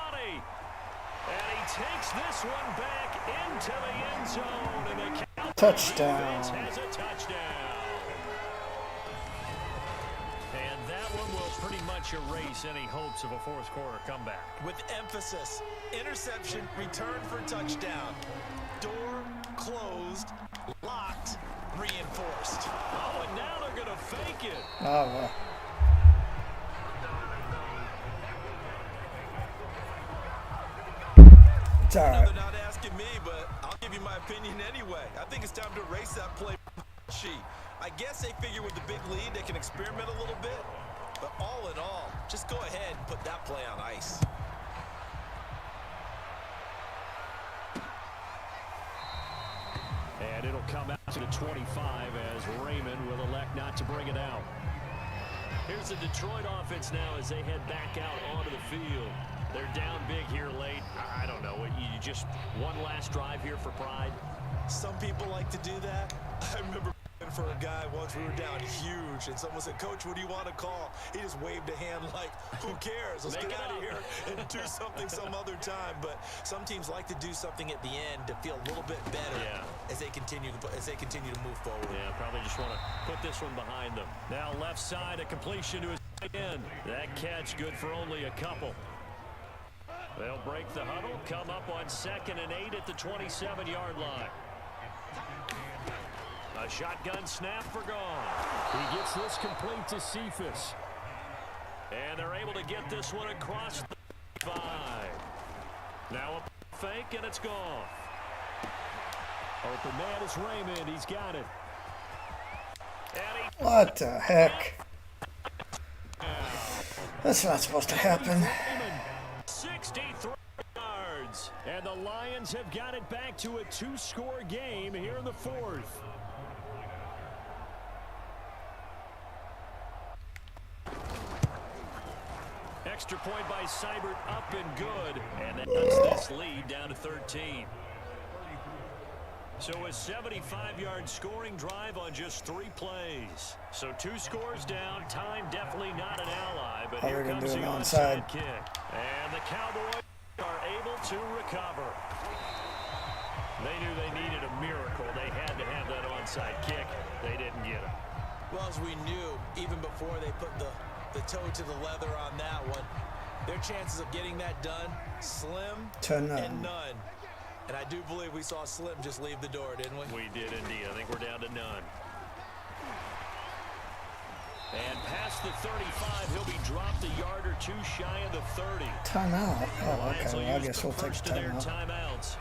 And he takes this one back into the end zone. And the Cowboys Touchdown. defense has a touchdown. And that one will pretty much erase any hopes of a fourth quarter comeback. With emphasis, interception, return for touchdown. Door closed, locked, reinforced. Oh, and now they're going to fake it. Oh, well. It's all right. They're not asking me, but I'll give you my opinion anyway. I think it's time to erase that play sheet. I guess they figure with the big lead they can experiment a little bit, but all in all, just go ahead and put that play on ice. And it'll come out to the 25 as Raymond will elect not to bring it out. Here's the Detroit offense now as they head back out onto the field. They're down big here late. I don't know. You just one last drive here for pride. Some people like to do that. I remember for a guy once we were down huge, and someone said, "Coach, what do you want to call?" He just waved a hand like, "Who cares? Let's Make get it out of up." here and do something some other time." But some teams like to do something at the end to feel a little bit better as they continue to move forward. Yeah, probably just want to put this one behind them. Now left side, a completion to his end. That catch good for only a couple. They'll break the huddle, come up on 2nd and 8 at the 27-yard line. A shotgun snap for Goff. He gets this complete to Cephas. And they're able to get this one across the 5. Now a fake, and it's Goff. Open man is Raymond. He's got it. And he What the heck? That's not supposed to happen. 63 yards. And the Lions have got it back to a 2-score game here in the 4th. Extra point by Seibert, up and good. And that cuts this lead down to 13. So a 75-yard scoring drive on just 3 plays. So 2 scores down. Time definitely not an ally, but here gonna comes do the an onside onside kick. And the Cowboys are able to recover. They knew they needed a miracle. They had to have that onside kick. They didn't get it. Well, as we knew, even before they put the toe to the leather on that one, their chances of getting that done, slim to none. and none. And I do believe we saw Slim just leave the door, didn't we? We did indeed. I think we're down to none. And past the 35, he'll be dropped a yard or 2 shy of the 30. Timeout. Oh, Lions okay. will Well, I use guess the we'll take first a of their timeout. timeouts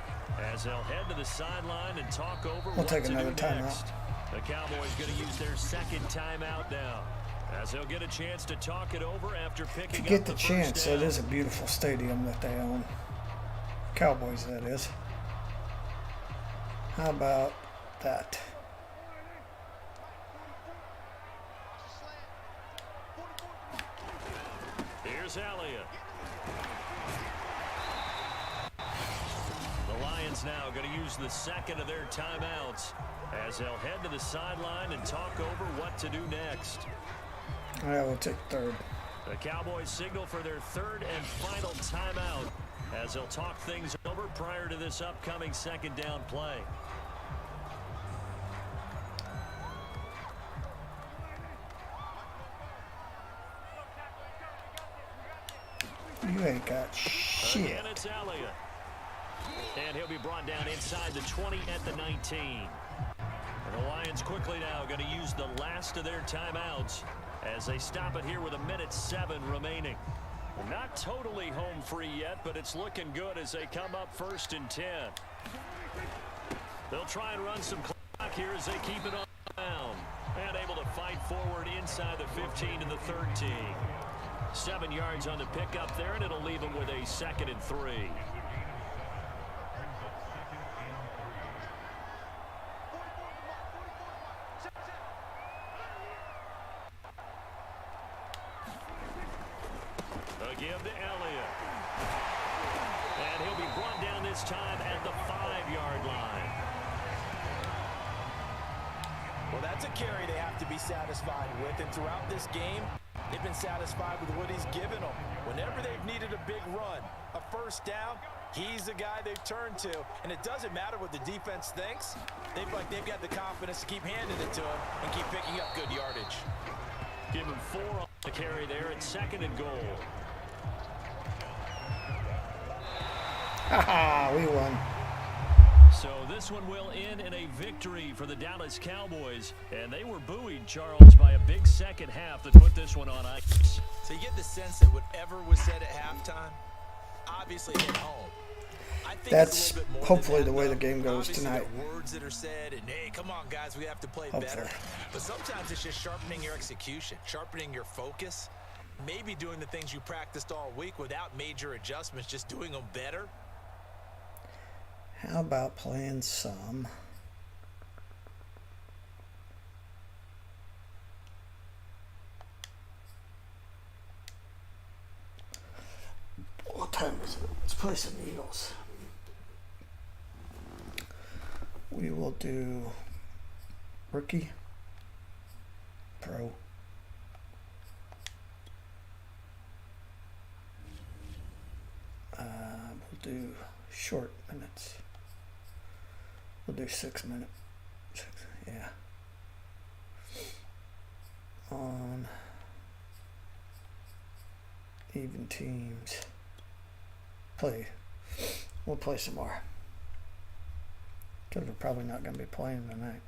as they'll head to the sideline and talk over We'll what take to another do timeout. next. The Cowboys going to use their second timeout now, as they'll get a chance to talk it over after picking To get up the the chance, first it down. is a beautiful stadium that they own. Cowboys, that is. How about that? Here's Elliott. The Lions now going to use the second of their timeouts as they'll head to the sideline and talk over what to do next. Yeah, we'll take third. The Cowboys signal for their third and final timeout as they'll talk things over prior to this upcoming second down play. You ain't got shit. Again, it's Elliott. And he'll be brought down inside the 20 at the 19. And the Lions quickly now going to use the last of their timeouts as they stop it here with 1:07 remaining. Not totally home free yet, but it's looking good as they come up 1st and 10. They'll try and run some clock here as they keep it on the mound. And able to fight forward inside the 15 to the 13. 7 yards on the pickup there, and it'll leave them with a 2nd and 3. A give to Elliott. And he'll be brought down this time at the 5-yard line. Well, that's a carry they have to be satisfied with. And throughout this game, they've been satisfied with what he's given them. Whenever they've needed a big run, a first down, he's the guy they've turned to. And it doesn't matter what the defense thinks. They feel like they've got the confidence to keep handing it to him and keep picking up good yardage. Give him 4 on the carry there at 2nd and goal. Haha, we won. So this one will end in a victory for the Dallas Cowboys. And they were buoyed, Charles, by a big second half that put this one on ice. So you get the sense that whatever was said at halftime obviously hit home. I think That's it's a little bit more hopefully than the way that, the game though. goes Obviously, tonight. the words that are said and, hey, come on, guys, we have to play Hopefully. better. But sometimes it's just sharpening your execution, sharpening your focus, maybe doing the things you practiced all week without major adjustments, just doing them better. How about playing some what time is it? Let's play some Eagles. We will do rookie, pro, we'll do short minutes. We'll do 6 minutes. Yeah. On even teams. We'll play some more. Because we're probably not going to be playing tonight.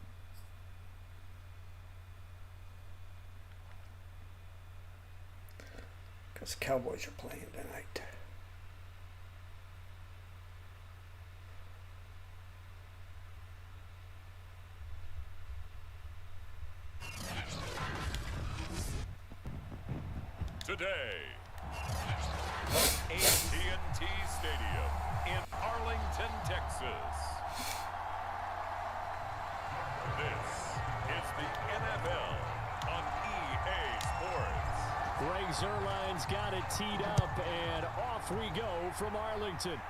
Because the Cowboys are playing tonight. Today, from AT&T Stadium in Arlington, Texas. This is the NFL on EA Sports. Greg Zuerlein's got it teed up, and off we go from Arlington.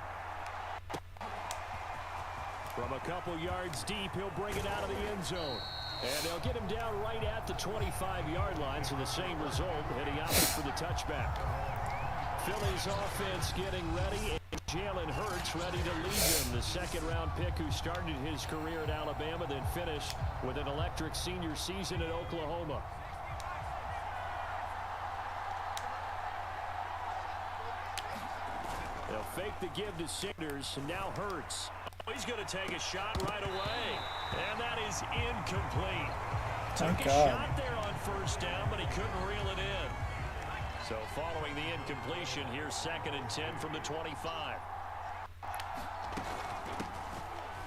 From a couple yards deep, he'll bring it out of the end zone. And they'll get him down right at the 25-yard line, so the same result, and he opted for the touchback. Philly's offense getting ready, and Jalen Hurts ready to lead them. The second-round pick who started his career at Alabama, then finished with an electric senior season at Oklahoma. They'll fake the give to Sanders, and now Hurts. He's going to take a shot right away, and that is incomplete. Took a shot there on first down, but he couldn't reel it in. So following the incompletion, here's 2nd and 10 from the 25.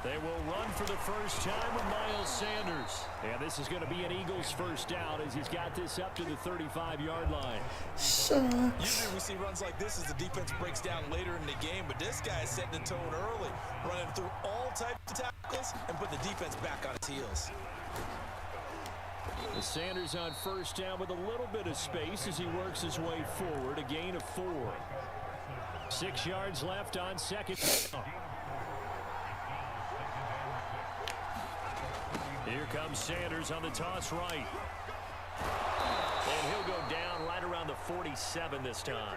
They will run for the first time with Miles Sanders. And this is going to be an Eagles first down as he's got this up to the 35-yard line. Usually we see runs like this as the defense breaks down later in the game, but this guy is setting the tone early, running through all types of tackles and put the defense back on its heels. The Sanders on first down with a little bit of space as he works his way forward, a gain of 4. 6 yards left on second down. Here comes Sanders on the toss right. And he'll go down right around the 47 this time.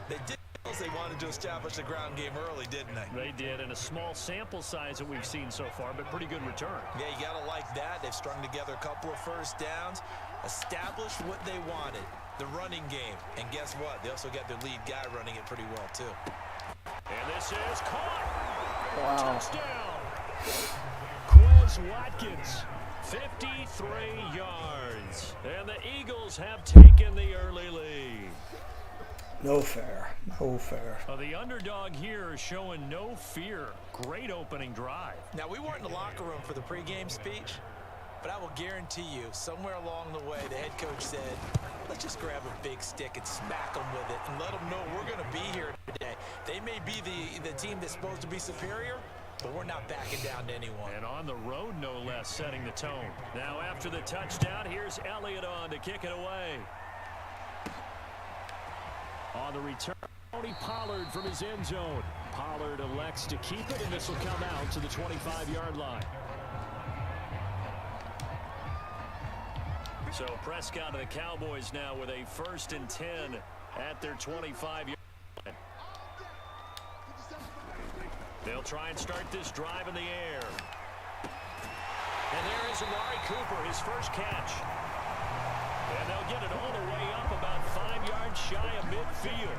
They did as they wanted to establish the ground game early, didn't they? They did, and a small sample size that we've seen so far, but pretty good return. Yeah, you got to like that. They've strung together a couple of first downs, established what they wanted, the running game. And guess what? They also got their lead guy running it pretty well, too. And this is caught. Wow. Touchdown. Quez Watkins, 53 yards. And the Eagles have taken the early lead. No fair. No fair. The underdog here is showing no fear. Great opening drive. Now, we weren't in the locker room for the pregame speech, but I will guarantee you, somewhere along the way, the head coach said, let's just grab a big stick and smack them with it and let them know we're going to be here today. They may be the team that's supposed to be superior, but we're not backing down to anyone. And on the road, no less, setting the tone. Now after the touchdown, here's Elliott on to kick it away. On the return, Tony Pollard from his end zone. Pollard elects to keep it, and this will come out to the 25-yard line. So Prescott of the Cowboys now with a 1st and 10 at their 25-yard line. They'll try and start this drive in the air. And there is Amari Cooper, his first catch. And they'll get it all the way up about 5 yards shy of midfield.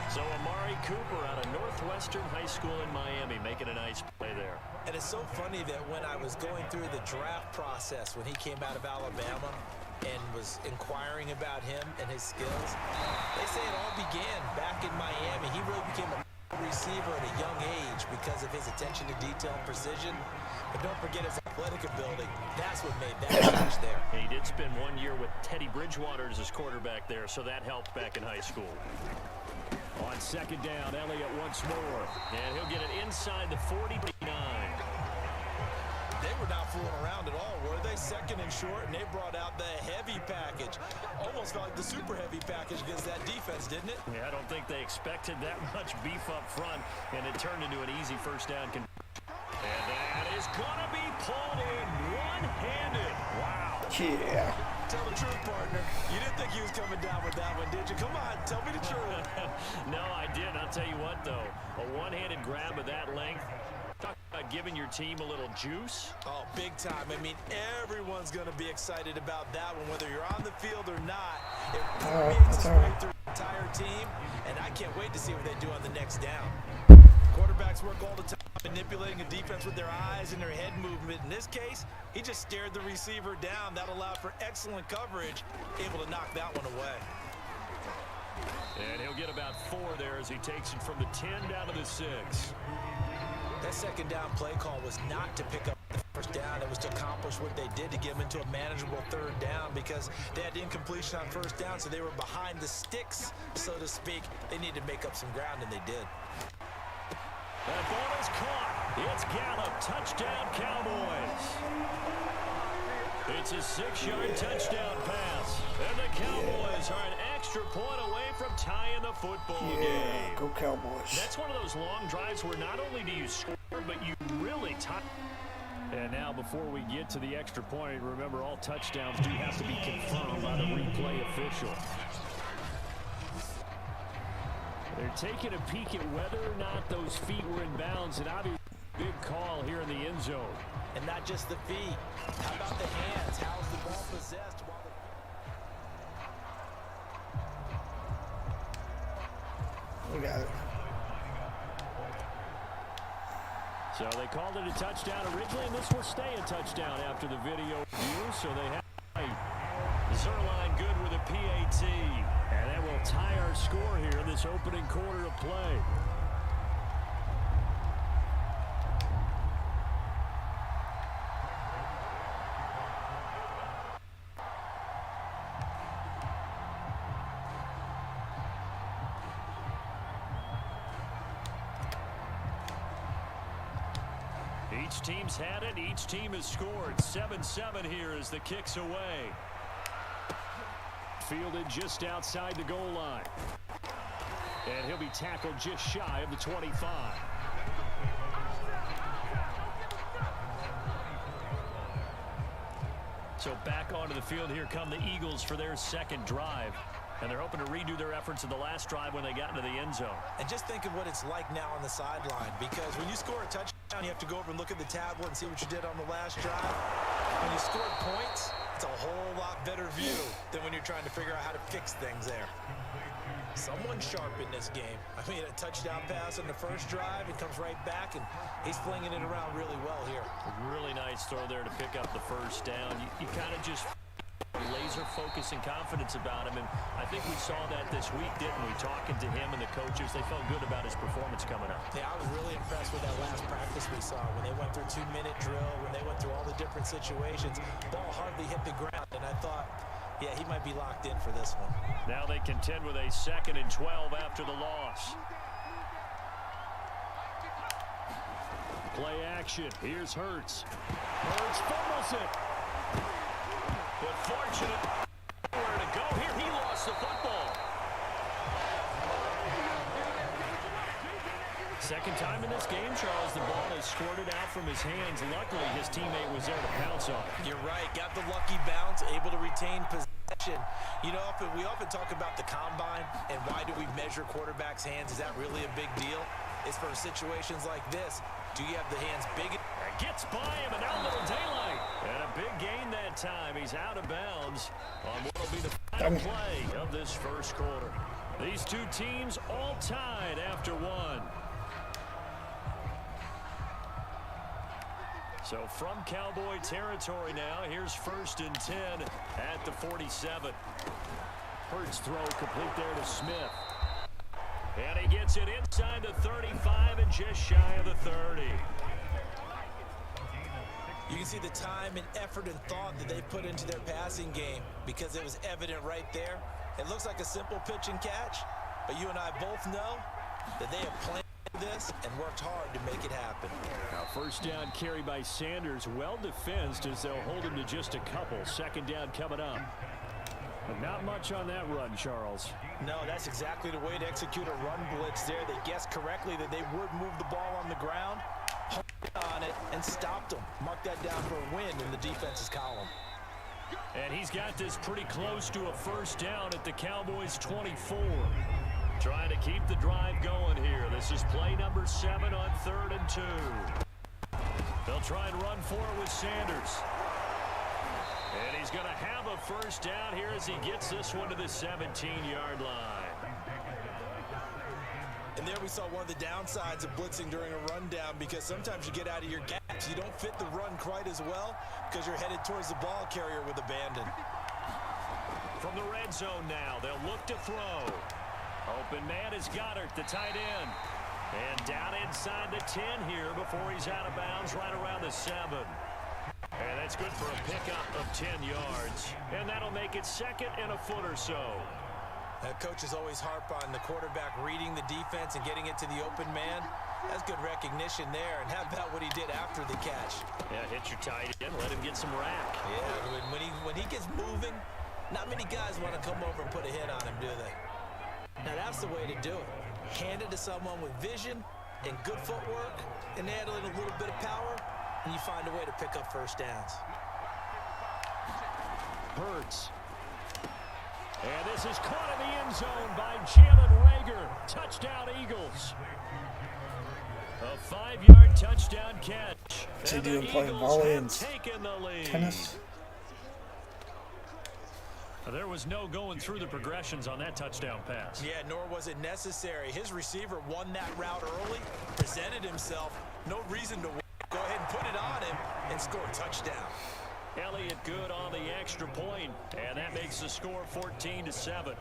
So Amari Cooper out of Northwestern High School in Miami making a nice play there. And it's so funny that when I was going through the draft process when he came out of Alabama and was inquiring about him and his skills, they say it all began back in Miami. He really became a receiver at a young age because of his attention to detail and precision. But don't forget his athletic ability. That's what made that change there. He did spend 1 year with Teddy Bridgewater as his quarterback there, so that helped back in high school. On second down, Elliott once more. And he'll get it inside the 49. They were not fooling around at all, were they? 2nd and short, and they brought out the heavy package. Almost felt like the super heavy package against that defense, didn't it? Yeah, I don't think they expected that much beef up front, and it turned into an easy first down. And that is going to be pulled in one-handed. Wow. Yeah. Tell the truth, partner. You didn't think he was coming down with that one, did you? Come on, tell me the truth. No, I didn't. I'll tell you what, though. A one-handed grab of that length. Talk about giving your team a little juice. Oh, big time. I mean, everyone's going to be excited about that one, whether you're on the field or not. It permeates its way through the entire team, and I can't wait to see what they do on the next down. Quarterbacks work all the time, manipulating a defense with their eyes and their head movement. In this case, he just stared the receiver down. That allowed for excellent coverage, able to knock that one away. And he'll get about 4 there as he takes it from the 10 down to the 6. That second down play call was not to pick up the first down. It was to accomplish what they did to get them into a manageable 3rd down because they had incompletion on first down, so they were behind the sticks, so to speak. They needed to make up some ground, and they did. That ball is caught. It's Gallup. Touchdown, Cowboys. It's a 6-yard touchdown pass. And the Cowboys are an extra point away from tying the football game. Go Cowboys. That's one of those long drives where not only do you score, but you really tie. And now before we get to the extra point, remember all touchdowns do have to be confirmed by the replay official. They're taking a peek at whether or not those feet were in bounds, and obviously big call here in the end zone. And not just the feet. How about the hands? How's the ball possessed while the... We got it. So they called it a touchdown originally, and this will stay a touchdown after the video review. So they have Zerline good with a PAT. And that will tie our score here in this opening quarter of play. Each team's had it. Each team has scored. 7-7 here as the kick's away. Fielded just outside the goal line. And he'll be tackled just shy of the 25. So back onto the field, here come the Eagles for their second drive. And they're hoping to redo their efforts of the last drive when they got into the end zone. And just think of what it's like now on the sideline, because when you score a touchdown, you have to go over and look at the tablet and see what you did on the last drive. When you scored points, it's a whole lot better view than when you're trying to figure out how to fix things there. Someone sharp in this game. I mean, a touchdown pass on the first drive, it comes right back, and he's flinging it around really well here. Really nice throw there to pick up the first down. You kind of just laser focus and confidence about him, and I think we saw that this week, didn't we? Talking to him and the coaches, they felt good about his performance coming up. Yeah, I was really impressed with that last practice we saw when they went through 2-minute drill, when they went through all the different situations. Ball hardly hit the ground, and I thought, yeah, he might be locked in for this one. Now they contend with a 2nd and 12 after the loss. Play action. Here's Hurts. Hurts fumbles it. But fortunate where to go here. He lost the football. Second time in this game, Charles, the ball has squirted out from his hands. Luckily, his teammate was there to pounce on it. You're right. Got the lucky bounce, able to retain possession. You know, we often talk about the combine and why do we measure quarterbacks' hands. Is that really a big deal? It's for situations like this. Do you have the hands big? Gets by him, and now a little daylight. And a big gain that time. He's out of bounds on what will be the final play of this first quarter. These two teams all tied after one. So from Cowboy territory now, here's 1st and 10 at the 47. Hurts throw complete there to Smith. And he gets it inside the 35 and just shy of the 30. You can see the time and effort and thought that they put into their passing game because it was evident right there. It looks like a simple pitch and catch, but you and I both know that they have planned this and worked hard to make it happen. Now first down carry by Sanders, well defensed as they'll hold him to just a couple. Second down coming up. But not much on that run, Charles. No, that's exactly the way to execute a run blitz there. They guessed correctly that they would move the ball on the ground, on it, and stopped them. Mark that down for a win in the defense's column. And he's got this pretty close to a first down at the Cowboys' 24. Trying to keep the drive going here. This is play number 7 on 3rd and 2. They'll try and run for it with Sanders. And he's going to have a first down here as he gets this one to the 17-yard line. And there we saw one of the downsides of blitzing during a rundown, because sometimes you get out of your gaps. You don't fit the run quite as well because you're headed towards the ball carrier with abandon. From the red zone now, they'll look to throw. Open man is Goddard, the tight end. And down inside the 10 here before he's out of bounds right around the 7. And that's good for a pickup of 10 yards. And that'll make it 2nd and a foot or so. Coaches always harp on the quarterback reading the defense and getting it to the open man. That's good recognition there. And how about what he did after the catch? Yeah, hit your tight end, let him get some rack. Yeah, when he gets moving, not many guys want to come over and put a hit on him, do they? Now that's the way to do it. Hand it to someone with vision and good footwork, and add a little bit of power, and you find a way to pick up first downs. Hurts. And this is caught in the end zone by Jalen Reagor. Touchdown, Eagles. A 5-yard touchdown catch. What's he And the doing playing Eagles volley have and taken the lead. tennis? There was no going through the progressions on that touchdown pass. Yeah, nor was it necessary. His receiver won that route early, presented himself. No reason to go ahead and put it on him and score a touchdown. Elliott good on the extra point, and that makes the score 14-7.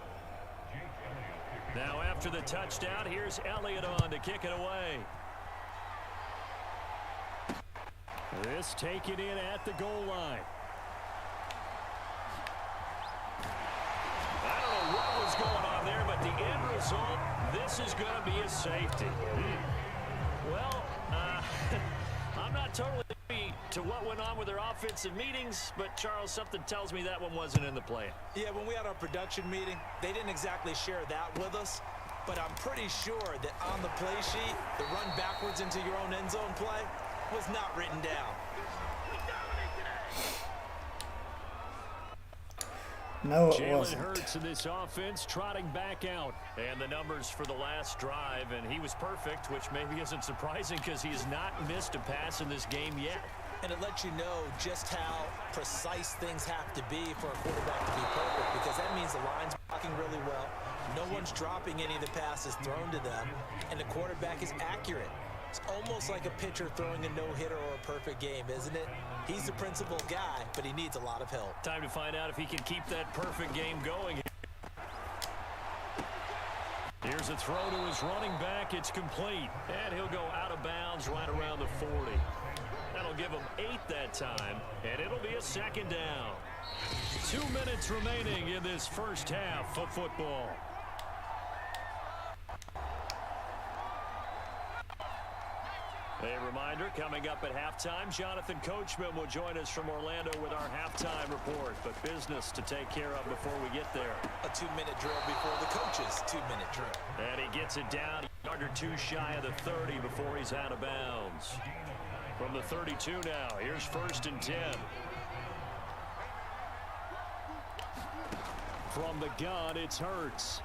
Now after the touchdown, here's Elliott on to kick it away. This taken in at the goal line. I don't know what was going on there, but the end result, this is going to be a safety. Well, I'm not totally to what went on with their offensive meetings, but Charles, something tells me that one wasn't in the plan. Yeah, when we had our production meeting, they didn't exactly share that with us, but I'm pretty sure that on the play sheet, the run backwards into your own end zone play was not written down. No, it Jalen wasn't. Hurts in this offense trotting back out. And the numbers for the last drive, and he was perfect, which maybe isn't surprising because he has not missed a pass in this game yet. And it lets you know just how precise things have to be for a quarterback to be perfect, because that means the line's blocking really well. No one's dropping any of the passes thrown to them, and the quarterback is accurate. It's almost like a pitcher throwing a no-hitter or a perfect game, isn't it? He's the principal guy, but he needs a lot of help. Time to find out if he can keep that perfect game going. Here's a throw to his running back. It's complete. And he'll go out of bounds right around the 40. That'll give him 8 that time, and it'll be a second down. 2 minutes remaining in this first half of football. A reminder, coming up at halftime, Jonathan Coachman will join us from Orlando with our halftime report, but business to take care of before we get there. A 2-minute drill before the coach's 2-minute drill. And he gets it down, a yard or two shy of the 30 before he's out of bounds. From the 32 now, here's 1st and 10. From the gun, it's Hurts.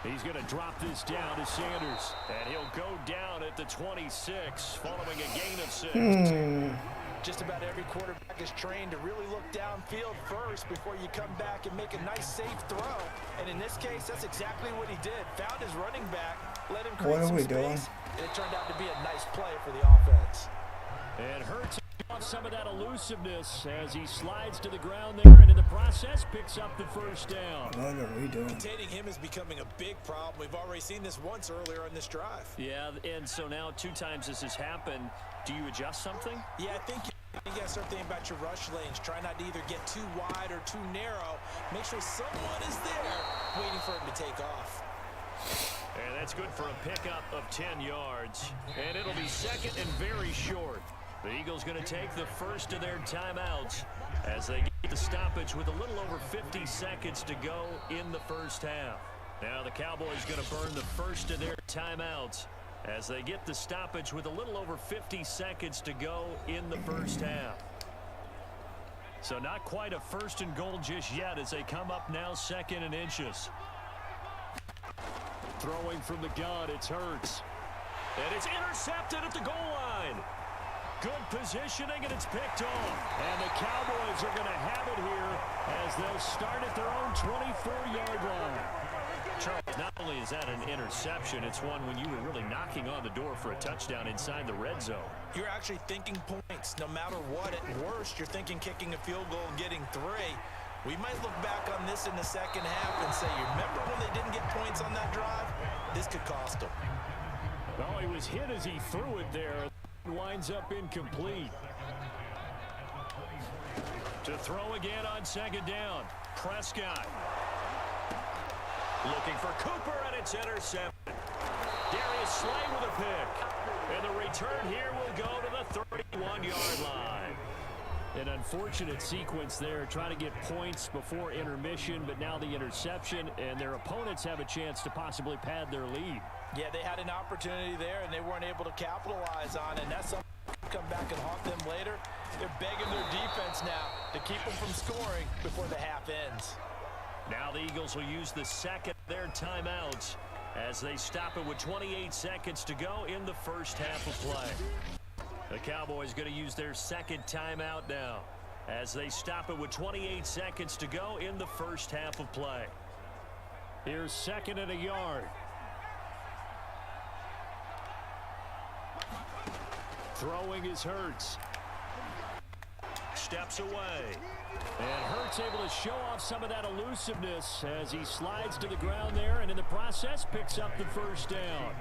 He's going to drop this down to Sanders. And he'll go down at the 26, following a gain of 6. Just about every quarterback is trained to really look downfield first before you come back and make a nice, safe throw. And in this case, that's exactly what he did. Found his running back, let him create some space, and it turned out to be a nice play for the offense. And Hurts off some of that elusiveness as he slides to the ground there, and in the process picks up the first down. What are we doing? Containing him is becoming a big problem. We've already seen this once earlier on this drive. Yeah, and so now 2 times this has happened. Do you adjust something? Yeah, I think you got to start thinking about your rush lanes. Try not to either get too wide or too narrow. Make sure someone is there waiting for him to take off. And that's good for a pickup of 10 yards. And it'll be second and very short. The Eagles going to take the first of their timeouts as they get the stoppage with a little over 50 seconds to go in the first half. Now the Cowboys going to burn the first of their timeouts as they get the stoppage with a little over 50 seconds to go in the first half. So not quite a 1st and goal just yet as they come up now 2nd and inches. Throwing from the gun, it's Hurts. And it's intercepted at the goal line. Good positioning, and it's picked off. And the Cowboys are going to have it here as they'll start at their own 24-yard line. Charles, not only is that an interception, it's one when you were really knocking on the door for a touchdown inside the red zone. You're actually thinking points. No matter what, at worst, you're thinking kicking a field goal and getting 3. We might look back on this in the second half and say, you remember when they didn't get points on that drive? This could cost them. Well, he was hit as he threw it there. Winds up incomplete. To throw again on 2nd down. Prescott. Looking for Cooper, and it's intercepted. Darius Darius Slay with a pick. And the return here will go to the 31-yard line. An unfortunate sequence there, trying to get points before intermission, but now the interception, and their opponents have a chance to possibly pad their lead. Yeah, they had an opportunity there, and they weren't able to capitalize on it. And that's something to come back and haunt them later. They're begging their defense now to keep them from scoring before the half ends. Now the Eagles will use the second of their timeouts as they stop it with 28 seconds to go in the first half of play. The Cowboys going to use their second timeout now as they stop it with 28 seconds to go in the first half of play. Here's 2nd and a yard. Throwing is Hurts. Steps away. And Hurts able to show off some of that elusiveness as he slides to the ground there, and in the process picks up the first down.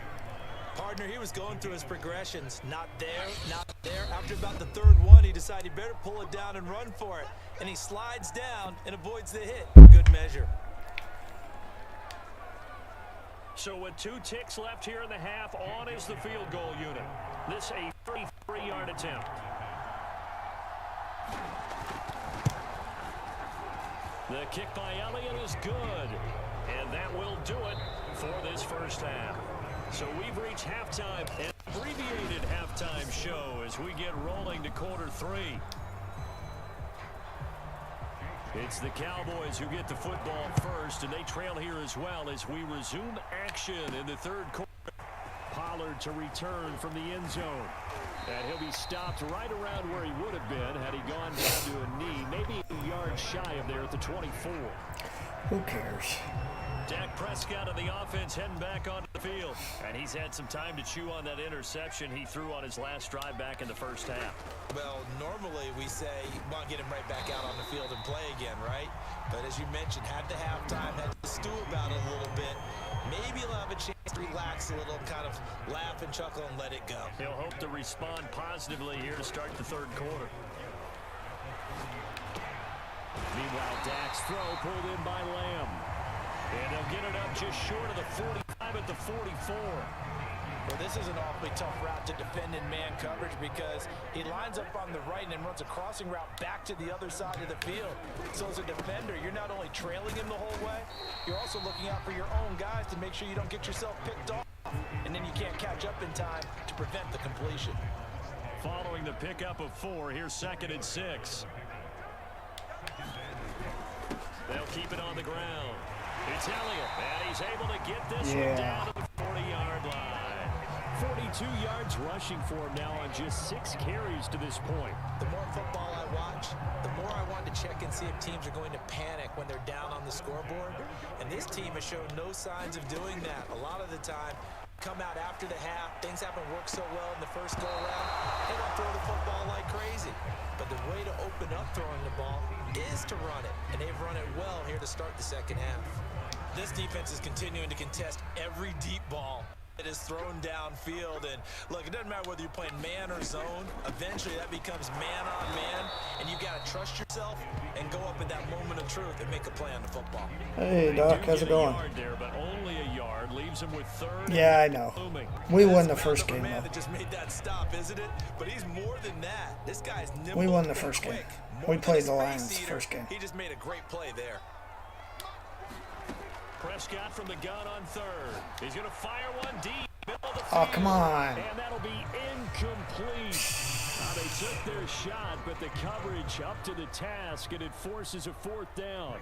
Partner, he was going through his progressions. Not there, not there. After about the 3rd one, he decided he better pull it down and run for it. And he slides down and avoids the hit. Good measure. So with 2 ticks left here in the half, on is the field goal unit. This a 33-yard attempt. The kick by Elliott is good. And that will do it for this first half. So we've reached halftime, an abbreviated halftime show as we get rolling to quarter 3. It's the Cowboys who get the football first, and they trail here as well as we resume action in the 3rd quarter. Pollard to return from the end zone. And he'll be stopped right around where he would have been had he gone down to a knee, maybe a yard shy of there at the 24. Who cares? Dak Prescott of the offense heading back onto the field. And he's had some time to chew on that interception he threw on his last drive back in the first half. Well, normally we say, well, get him right back out on the field and play again, right? But as you mentioned, had the halftime, had to stew about it a little bit. Maybe he'll have a chance to relax a little, kind of laugh and chuckle and let it go. He'll hope to respond positively here to start the 3rd quarter. Meanwhile, Dak's throw pulled in by Lamb. And he'll get it up just short of the 45 at the 44. Well, this is an awfully tough route to defend in man coverage because he lines up on the right and then runs a crossing route back to the other side of the field. So as a defender, you're not only trailing him the whole way, you're also looking out for your own guys to make sure you don't get yourself picked off. And then you can't catch up in time to prevent the completion. Following the pickup of 4, here's 2nd and 6. They'll keep it on the ground. It's Elliott, and he's able to get this one down to the 40-yard line. 42 yards rushing for him now on just 6 carries to this point. The more football I watch, the more I want to check and see if teams are going to panic when they're down on the scoreboard. And this team has shown no signs of doing that. A lot of the time, come out after the half, things haven't worked so well in the first go-around, they want to throw the football like crazy. But the way to open up throwing the ball is to run it, and they've run it well here to start the second half. This defense is continuing to contest every deep ball that is thrown downfield. And look, it doesn't matter whether you're playing man or zone. Eventually that becomes man on man, and you got to trust yourself and go up at that moment of truth and make a play on the football. Hey Doc, how's it going? There, but only a yard leaves him with 3rd. Yeah, I know. We won the first game man though. that just made that stop, isn't it? But he's more than that. This guy's nimble. We won the and first game. quick. We More played than the a Lions space the eater, first game. He just made a great play there. Prescott from the gun on 3rd. He's going to fire one deep. Middle of the Oh, field. come on. And that'll be incomplete. They took their shot, but the coverage up to the task, and it forces a 4th down.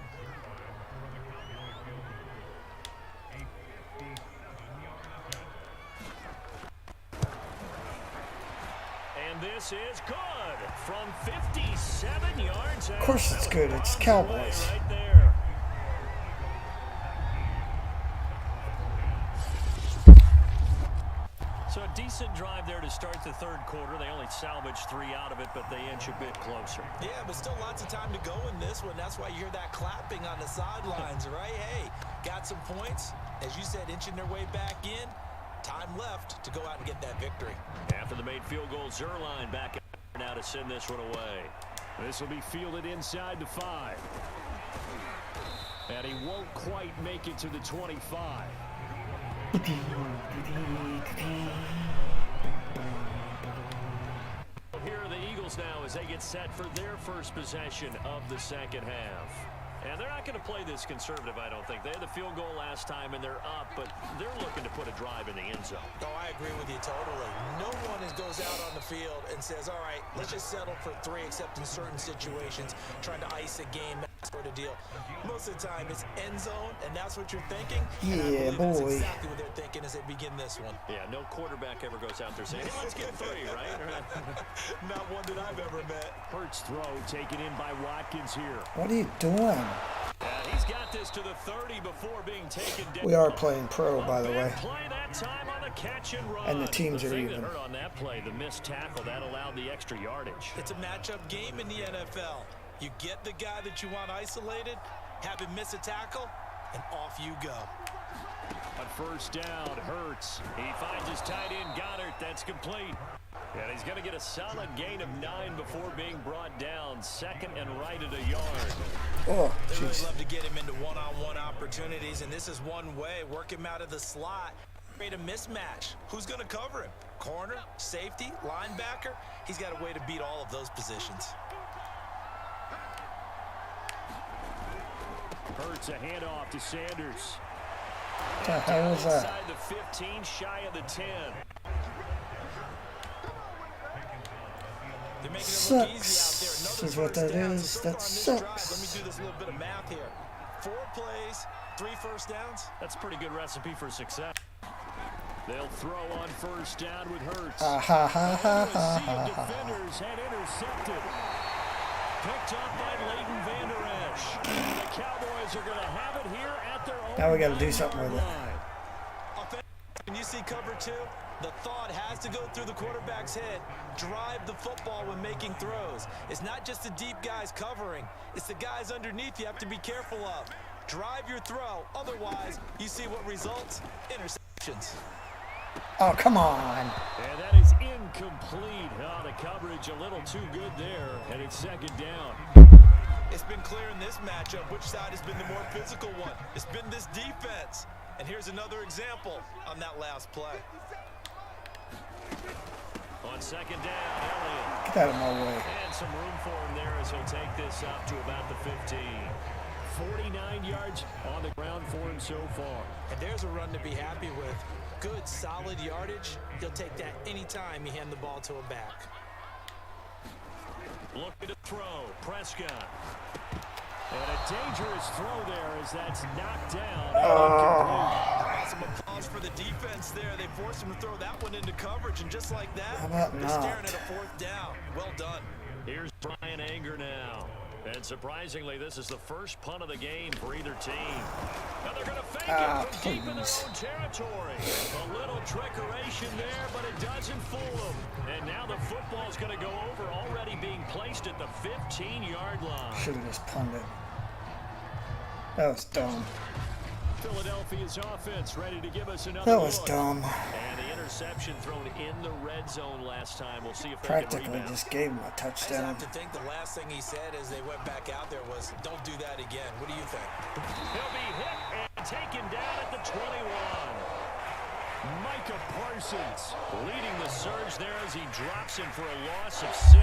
And this is good from 57 yards. Of course it's good. It's Cowboys. Right there. So a decent drive there to start the 3rd quarter. They only salvaged 3 out of it, but they inch a bit closer. Yeah, but still lots of time to go in this one. That's why you hear that clapping on the sidelines, right? Hey, got some points. As you said, inching their way back in. Time left to go out and get that victory. After the made field goal, Zuerlein back now to send this one away. This will be fielded inside the 5. And he won't quite make it to the 25. Here are the Eagles now as they get set for their first possession of the second half. And they're not going to play this conservative, I don't think. They had the field goal last time, and they're up, but they're looking to put a drive in the end zone. Oh, I agree with you totally. No one goes out on the field and says, all right, let's just settle for 3, except in certain situations, trying to ice a game, that sort of deal. Most of the time, it's end zone, and that's what you're thinking. Yeah, and I believe boy. That's exactly what they're thinking as they begin this one. Yeah, no quarterback ever goes out there saying, hey, let's get 3, right? Not one that I've ever met. Hurts throw taken in by Watkins here. What are you doing? He's got this to the 30 before being taken down. We are playing pro, by the way. Play that time on the catch and run. And the teams are thing even. that hurt on that play, the missed tackle, that allowed the extra yardage. It's a matchup game in the NFL. You get the guy that you want isolated, have him miss a tackle, and off you go. On first down, Hurts. He finds his tight end, Goddard. That's complete. And he's going to get a solid gain of 9 before being brought down. Second and right at a yard. Oh, They really jeez. love to get him into one-on-one opportunities, and this is one way. Work him out of the slot. Create a mismatch. Who's going to cover him? Corner, safety, linebacker? He's got a way to beat all of those positions. Hurts a handoff to Sanders. What the hell was that? Inside the 15, shy of the 10. They're making it look easy Sucks. out there. Is what that down. is. So That far on this drive, sucks. let me do this little bit of math here. 4 plays, 3 first downs. That's a pretty good recipe for success. They'll throw on first down with Hurts. Ah, ha, ha, ha, A ha, sea ha, of ha. defenders had intercepted. Picked up by Leighton Vander Esch. The Cowboys are going to have it here at their own. Now we got to do something with it. Offense, when you see cover 2, the thought has to go through the quarterback's head. Drive the football when making throws. It's not just the deep guys covering. It's the guys underneath you have to be careful of. Drive your throw. Otherwise, you see what results? Interceptions. Oh, come on. And that is incomplete. Oh, the coverage a little too good there, and it's second down. It's been clear in this matchup which side has been the more physical one. It's been this defense. And here's another example on that last play. On second down, Elliott. Get out of my way. And some room for him there as he'll take this up to about the 15. 49 yards on the ground for him so far. And there's a run to be happy with. Good, solid yardage. He'll take that anytime you hand the ball to a back. Looking to throw, Prescott. And a dangerous throw there as that's knocked down. Some applause for the defense there. They forced him to throw that one into coverage, and just like that, How about they're not? staring at a 4th down. Well done. Here's Brian Anger now. And surprisingly, this is the first punt of the game for either team. Now they're going to fake Ah, it from deep in their please. own territory. A little trickeration there, but it doesn't fool them. And now the football's going to go over, already being placed at the 15-yard line. Should have just punted. That was dumb. Philadelphia's offense ready to give us another That was look. dumb. And the interception thrown in the red zone last time. We'll see if they Practically can rebound. just gave him a I just touchdown. have to think the last thing he said as they went back out there was, don't do that again. What do you think? He'll be hit and taken down at the 21. Micah Parsons leading the surge there as he drops him for a loss of 6.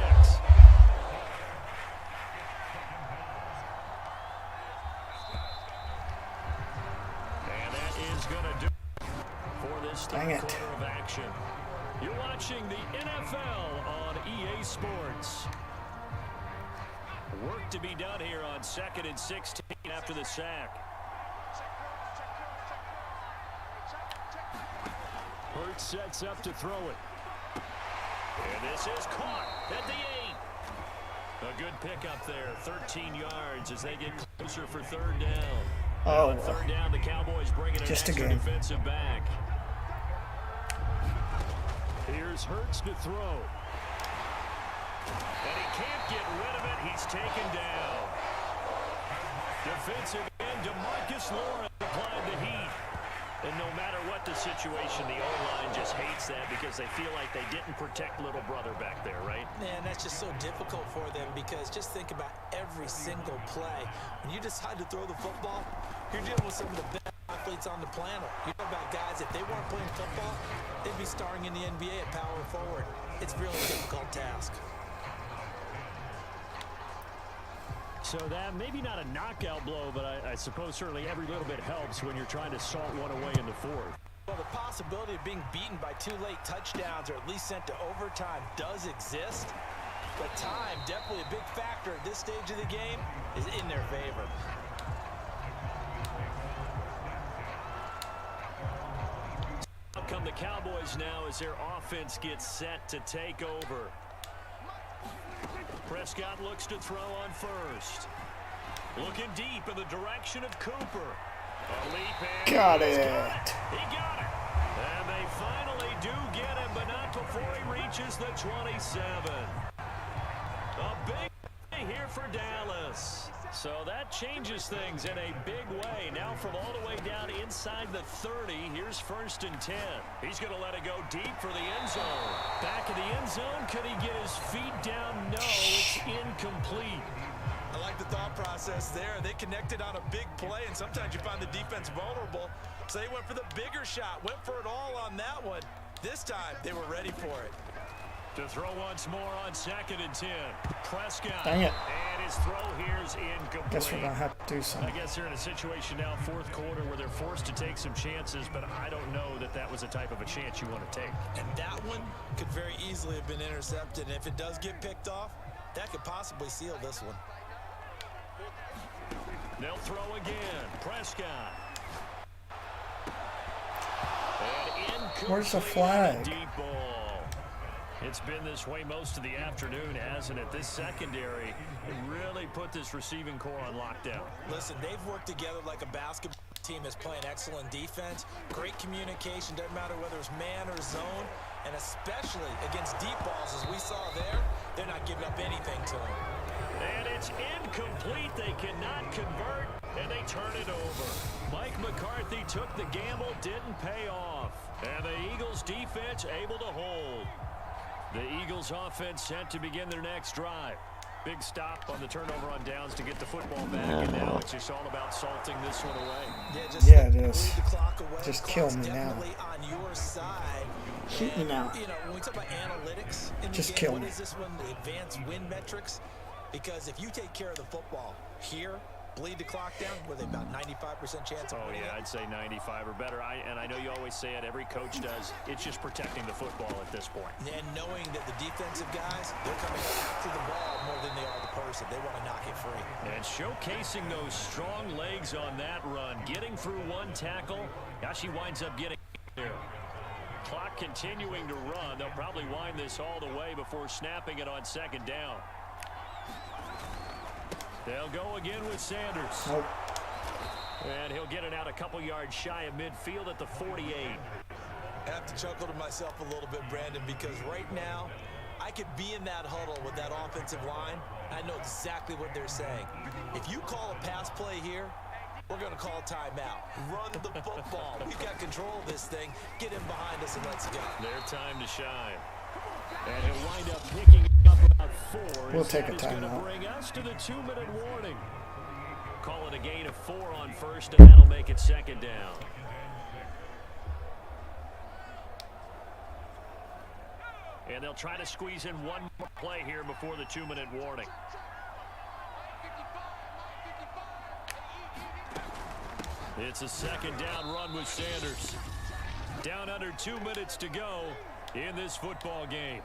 And that is going to do it for this Dang third it. quarter of action. You're watching the NFL on EA Sports. Work to be done here on 2nd and 16 after the sack. Hurts sets up to throw it. And this is caught at the 8. A good pickup there, 13 yards as they get closer for 3rd down. Oh, On 3rd down, the Cowboys bringing an Just a extra game. defensive back. Here's Hurts to throw. And he can't get rid of it. He's taken down. Defensive end, DeMarcus Lawrence applied the heat. And no matter what the situation, the O-line just hates that because they feel like they didn't protect little brother back there, right? Man, that's just so difficult for them because just think about every single play. When you decide to throw the football, you're dealing with some of the best athletes on the planet. You know about guys, if they weren't playing football, they'd be starring in the NBA at power forward. It's a really difficult task. So that maybe not a knockout blow, but I suppose certainly every little bit helps when you're trying to salt one away in the fourth. Well, the possibility of being beaten by 2 late touchdowns or at least sent to overtime does exist. But time, definitely a big factor at this stage of the game, is in their favor. Out come the Cowboys now as their offense gets set to take over. Prescott looks to throw on first. Looking deep in the direction of Cooper. A leap in. Got it. He got it. And they finally do get him, but not before he reaches the 27. A big play here for Dallas. So that changes things in a big way. Now from all the way down inside the 30, here's 1st and 10. He's going to let it go deep for the end zone. Back in the end zone, could he get his feet down? No, it's incomplete. I like the thought process there. They connected on a big play, and sometimes you find the defense vulnerable. So they went for the bigger shot, went for it all on that one. This time, they were ready for it. To throw once more on 2nd and 10. Prescott. Dang it. And his throw here is incomplete. Guess we're going to have to do I something. guess they're in a situation now, 4th quarter, where they're forced to take some chances, but I don't know that that was the type of a chance you want to take. And that one could very easily have been intercepted. And if it does get picked off, that could possibly seal this one. They'll throw again. Prescott. And incomplete. Where's the flag? Deep ball. It's been this way most of the afternoon, hasn't it? This secondary really put this receiving core on lockdown. Listen, they've worked together like a basketball team that's playing excellent defense. Great communication, doesn't matter whether it's man or zone. And especially against deep balls, as we saw there, they're not giving up anything to them. And it's incomplete. They cannot convert, and they turn it over. Mike McCarthy took the gamble, didn't pay off. And the Eagles defense able to hold. The Eagles offense set to begin their next drive. Big stop on the turnover on downs to get the football back, and now it's just all about salting this one away. Yeah, it is. Bleed the clock away. Just kill me now. Definitely on your side. Shoot me now. You know, when we talk about analytics in the Just game, kill what me. is this one? The advanced win metrics? Because if you take care of the football here, bleed the clock down, with about 95% chance of Oh, winning yeah, it. I'd say 95 or better. And I know you always say it, every coach does. It's just protecting the football at this point. And knowing that the defensive guys, they're coming after the ball more than they are the person. They want to knock it free. And showcasing those strong legs on that run, getting through one tackle. Gosh, he winds up getting there. Clock continuing to run. They'll probably wind this all the way before snapping it on 2nd down. They'll go again with Sanders. Nope. And he'll get it out a couple yards shy of midfield at the 48. I have to chuckle to myself a little bit, Brandon, because right now, I could be in that huddle with that offensive line. I know exactly what they're saying. If you call a pass play here, we're going to call timeout. Run the football. We've got control of this thing. Get in behind us and let's go. Their time to shine. And he'll wind up picking up about 4. We'll take a He's going to timeout. bring us to the 2-minute warning. Call it a gain of 4 on 1st, and that'll make it 2nd down. And they'll try to squeeze in one more play here before the 2-minute warning. It's a 2nd down run with Sanders. Down under 2 minutes to go in this football game.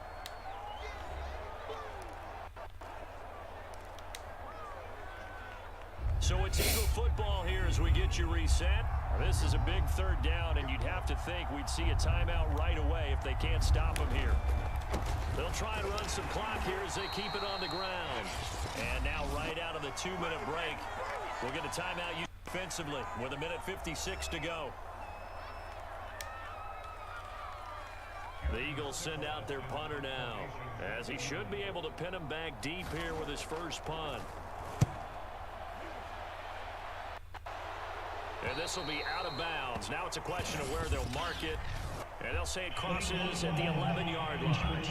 So it's Eagle football here as we get you reset. This is a big 3rd down, and you'd have to think we'd see a timeout right away if they can't stop him here. They'll try and run some clock here as they keep it on the ground. And now right out of the 2-minute break, we'll get a timeout defensively with 1:56 to go. The Eagles send out their punter now, as he should be able to pin him back deep here with his first punt. And this will be out of bounds. Now it's a question of where they'll mark it. And they'll say it crosses at the 11-yard line.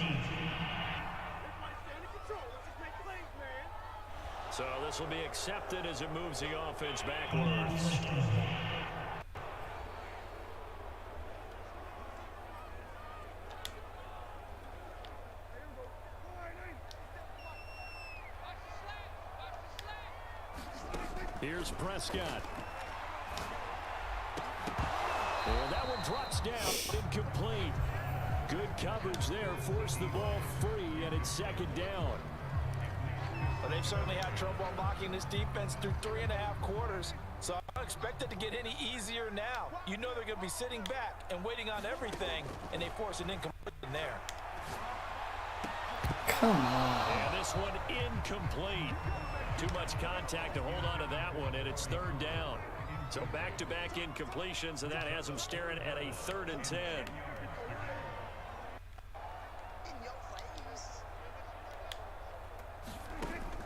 So this will be accepted as it moves the offense backwards. Here's Prescott. And that one drops down, incomplete. Good coverage there, forced the ball free, and it's second down. Well, they've certainly had trouble unlocking this defense through 3.5 quarters, so I don't expect it to get any easier now. You know they're going to be sitting back and waiting on everything, and they force an incomplete there. Come on. And this one incomplete. Too much contact to hold on to that one, and it's third down. So back-to-back incompletions, and that has them staring at a 3rd and 10.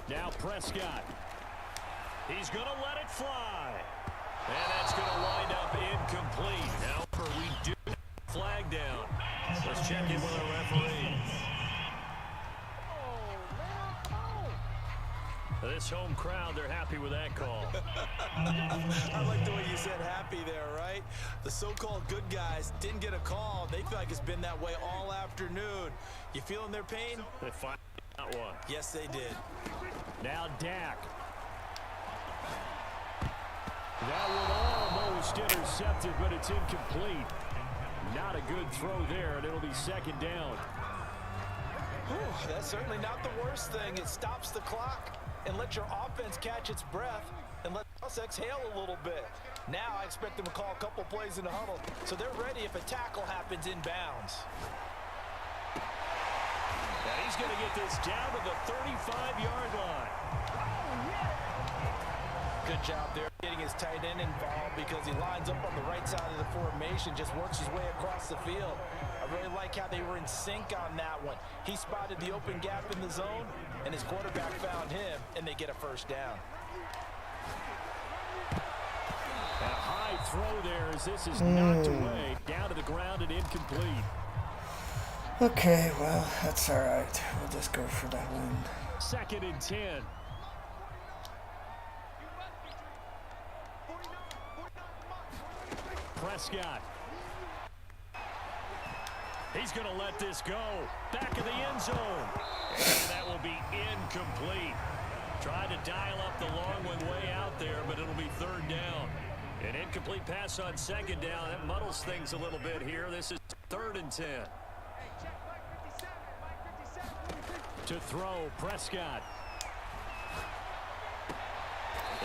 Now Prescott. He's going to let it fly. And that's going to wind up incomplete. However, we do have a flag down. Let's check in with our referee. This home crowd, they're happy with that call. I like the way you said happy there, right? The so-called good guys didn't get a call. They feel like it's been that way all afternoon. You feeling their pain? They finally got one. Yes, they did. Now Dak. That one almost intercepted, but it's incomplete. Not a good throw there, and it'll be second down. Whew, that's certainly not the worst thing. It stops the clock and lets your offense catch its breath and let us exhale a little bit. Now I expect them to call a couple plays in the huddle, so they're ready if a tackle happens inbounds. And he's going to get this down to the 35-yard line. Good job there getting his tight end involved because he lines up on the right side of the formation, just works his way across the field. I really like how they were in sync on that one. He spotted the open gap in the zone, and his quarterback found him, and they get a first down. A high throw there as this is knocked away, down to the ground and incomplete. Okay, well, that's all right. We'll just go for that one. 2nd and 10. Prescott. He's going to let this go. Back of the end zone. And that will be incomplete. Tried to dial up the long one way out there, but it'll be 3rd down. An incomplete pass on 2nd down. That muddles things a little bit here. This is 3rd and 10. To throw, Prescott.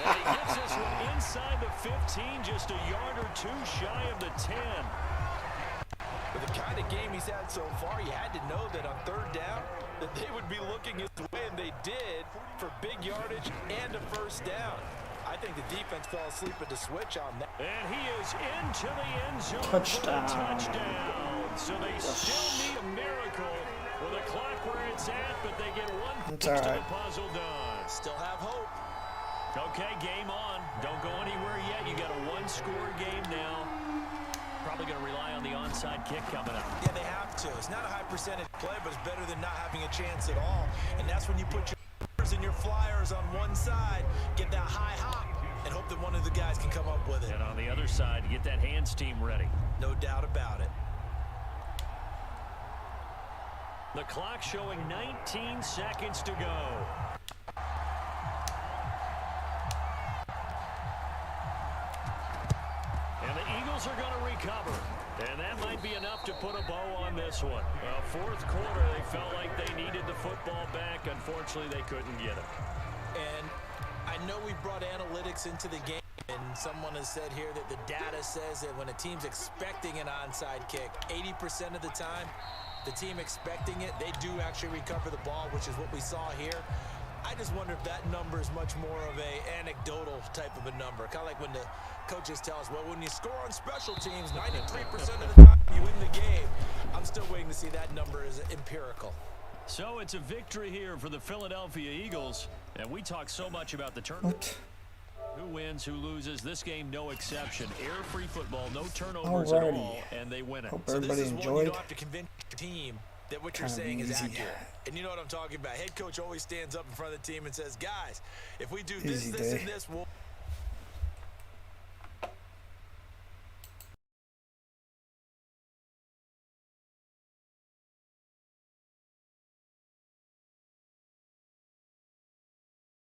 And he gets this one inside the 15, just a yard or two shy of the 10. With the kind of game he's had so far, you had to know that on 3rd down that they would be looking his way, and they did, for big yardage and a first down. I think the defense fell asleep at the switch on that. And he is into the end zone Touchdown. for a touchdown. So they still need a miracle with a clock where it's at, but they get one piece all to right. the puzzle done. Still have hope. Okay, game on. Don't go anywhere yet. You got a one-score game now. Probably going to rely on the onside kick coming up. Yeah, they have to. It's not a high percentage play, but it's better than not having a chance at all. And that's when you put your and your flyers on one side, get that high hop, and hope that one of the guys can come up with it. And on the other side, get that hands team ready. No doubt about it. The clock showing 19 seconds to go. And the Eagles are going to recover. And that might be enough to put a bow on this one. 4th quarter, they felt like they needed the football back. Unfortunately, they couldn't get it. And I know we brought analytics into the game, and someone has said here that the data says that when a team's expecting an onside kick, 80% of the time, the team expecting it, they do actually recover the ball, which is what we saw here. I just wonder if that number is much more of a anecdotal type of a number. Kind of like when the coaches tell us, well, when you score on special teams, 93% of the time you win the game. I'm still waiting to see that number is empirical. So it's a victory here for the Philadelphia Eagles. And we talk so much about the turnover. Who wins, who loses. This game, no exception. Air-free football, no turnovers at all, and they win it. Hope So this everybody is one you enjoyed. don't have to convince your team that what you're Kinda saying is easy. accurate. And you know what I'm talking about. Head coach always stands up in front of the team and says, guys, if we do this, Easy this, day. and this, we'll